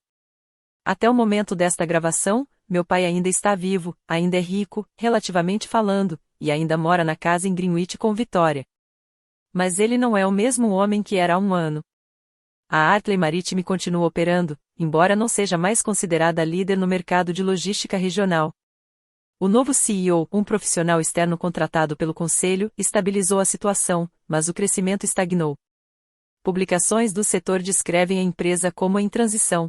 Até o momento desta gravação, meu pai ainda está vivo, ainda é rico, relativamente falando, e ainda mora na casa em Greenwich com Vitória. Mas ele não é o mesmo homem que era há um ano. A Hartley Maritime continua operando, embora não seja mais considerada líder no mercado de logística regional. O novo CEO, um profissional externo contratado pelo conselho, estabilizou a situação, mas o crescimento estagnou. Publicações do setor descrevem a empresa como em transição.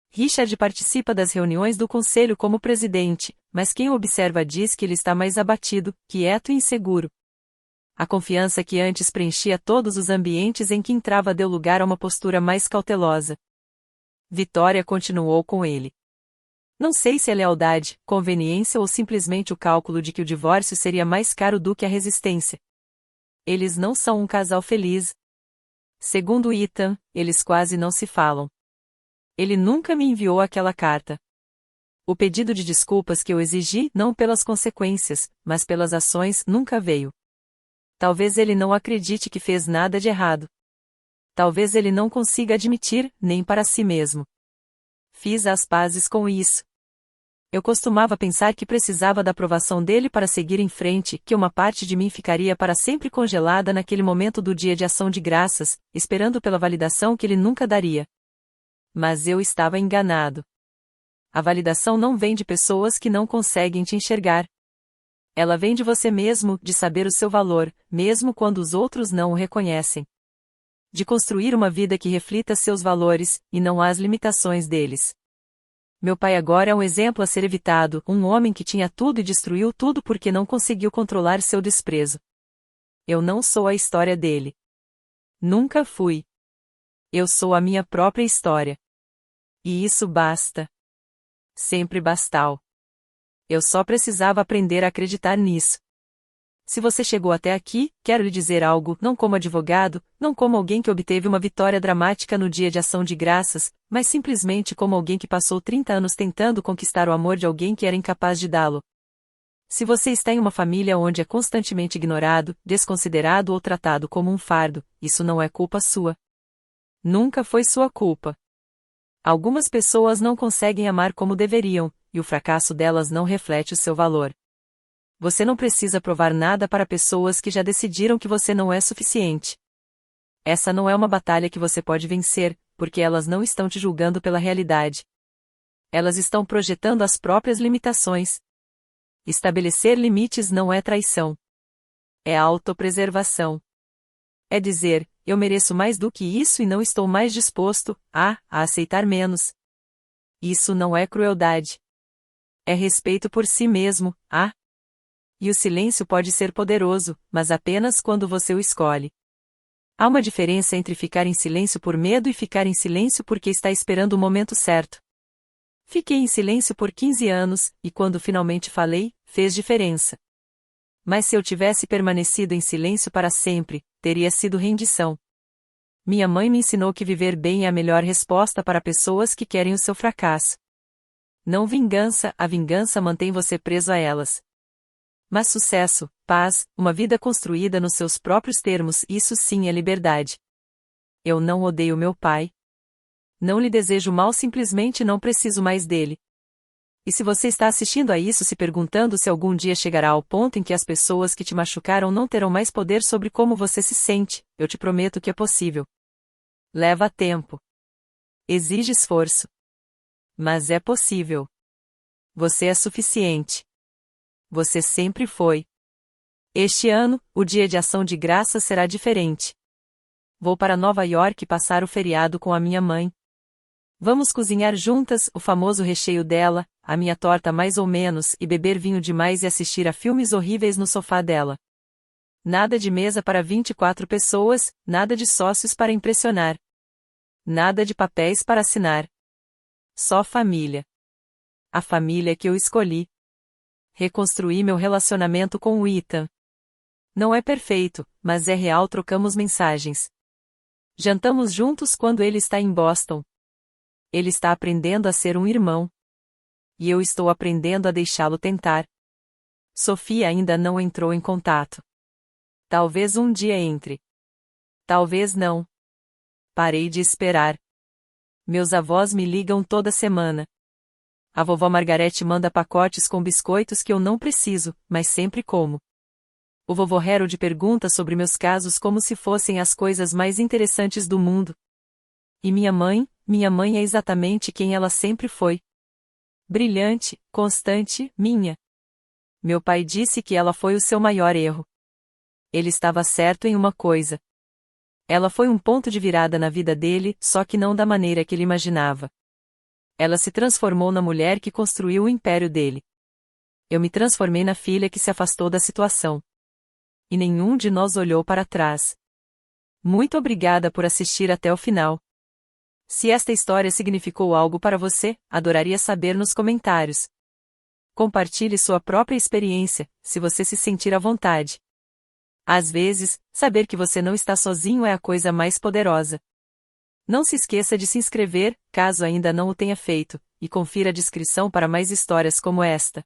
Richard participa das reuniões do conselho como presidente, mas quem o observa diz que ele está mais abatido, quieto e inseguro. A confiança que antes preenchia todos os ambientes em que entrava deu lugar a uma postura mais cautelosa. Vitória continuou com ele. Não sei se é lealdade, conveniência ou simplesmente o cálculo de que o divórcio seria mais caro do que a resistência. Eles não são um casal feliz. Segundo Ethan, eles quase não se falam. Ele nunca me enviou aquela carta. O pedido de desculpas que eu exigi, não pelas consequências, mas pelas ações, nunca veio. Talvez ele não acredite que fez nada de errado. Talvez ele não consiga admitir, nem para si mesmo. Fiz as pazes com isso. Eu costumava pensar que precisava da aprovação dele para seguir em frente, que uma parte de mim ficaria para sempre congelada naquele momento do dia de ação de graças, esperando pela validação que ele nunca daria. Mas eu estava enganado. A validação não vem de pessoas que não conseguem te enxergar. Ela vem de você mesmo, de saber o seu valor, mesmo quando os outros não o reconhecem. De construir uma vida que reflita seus valores, e não as limitações deles. Meu pai agora é um exemplo a ser evitado, um homem que tinha tudo e destruiu tudo porque não conseguiu controlar seu desprezo. Eu não sou a história dele. Nunca fui. Eu sou a minha própria história. E isso basta. Sempre bastal. Eu só precisava aprender a acreditar nisso. Se você chegou até aqui, quero lhe dizer algo, não como advogado, não como alguém que obteve uma vitória dramática no dia de ação de graças, mas simplesmente como alguém que passou 30 anos tentando conquistar o amor de alguém que era incapaz de dá-lo. Se você está em uma família onde é constantemente ignorado, desconsiderado ou tratado como um fardo, isso não é culpa sua. Nunca foi sua culpa. Algumas pessoas não conseguem amar como deveriam, e o fracasso delas não reflete o seu valor. Você não precisa provar nada para pessoas que já decidiram que você não é suficiente. Essa não é uma batalha que você pode vencer, porque elas não estão te julgando pela realidade. Elas estão projetando as próprias limitações. Estabelecer limites não é traição. É autopreservação. É dizer, eu mereço mais do que isso e não estou mais disposto a aceitar menos. Isso não é crueldade. É respeito por si mesmo, E o silêncio pode ser poderoso, mas apenas quando você o escolhe. Há uma diferença entre ficar em silêncio por medo e ficar em silêncio porque está esperando o momento certo. Fiquei em silêncio por 15 anos, e quando finalmente falei, fez diferença. Mas se eu tivesse permanecido em silêncio para sempre, teria sido rendição. Minha mãe me ensinou que viver bem é a melhor resposta para pessoas que querem o seu fracasso. Não vingança, a vingança mantém você preso a elas. Mas sucesso, paz, uma vida construída nos seus próprios termos, isso sim é liberdade. Eu não odeio meu pai. Não lhe desejo mal, simplesmente não preciso mais dele. E se você está assistindo a isso se perguntando se algum dia chegará ao ponto em que as pessoas que te machucaram não terão mais poder sobre como você se sente, eu te prometo que é possível. Leva tempo. Exige esforço. Mas é possível. Você é suficiente. Você sempre foi. Este ano, o dia de ação de graças será diferente. Vou para Nova York passar o feriado com a minha mãe. Vamos cozinhar juntas, o famoso recheio dela, a minha torta mais ou menos, e beber vinho demais e assistir a filmes horríveis no sofá dela. Nada de mesa para 24 pessoas, nada de sócios para impressionar. Nada de papéis para assinar. Só família. A família que eu escolhi. Reconstruí meu relacionamento com o Ethan. Não é perfeito, mas é real, trocamos mensagens. Jantamos juntos quando ele está em Boston. Ele está aprendendo a ser um irmão. E eu estou aprendendo a deixá-lo tentar. Sofia ainda não entrou em contato. Talvez um dia entre. Talvez não. Parei de esperar. Meus avós me ligam toda semana. A vovó Margarete manda pacotes com biscoitos que eu não preciso, mas sempre como. O vovô Harold pergunta sobre meus casos como se fossem as coisas mais interessantes do mundo. E minha mãe é exatamente quem ela sempre foi. Brilhante, constante, minha. Meu pai disse que ela foi o seu maior erro. Ele estava certo em uma coisa. Ela foi um ponto de virada na vida dele, só que não da maneira que ele imaginava. Ela se transformou na mulher que construiu o império dele. Eu me transformei na filha que se afastou da situação. E nenhum de nós olhou para trás. Muito obrigada por assistir até o final. Se esta história significou algo para você, adoraria saber nos comentários. Compartilhe sua própria experiência, se você se sentir à vontade. Às vezes, saber que você não está sozinho é a coisa mais poderosa. Não se esqueça de se inscrever, caso ainda não o tenha feito, e confira a descrição para mais histórias como esta.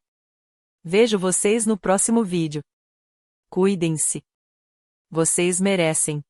Vejo vocês no próximo vídeo. Cuidem-se. Vocês merecem.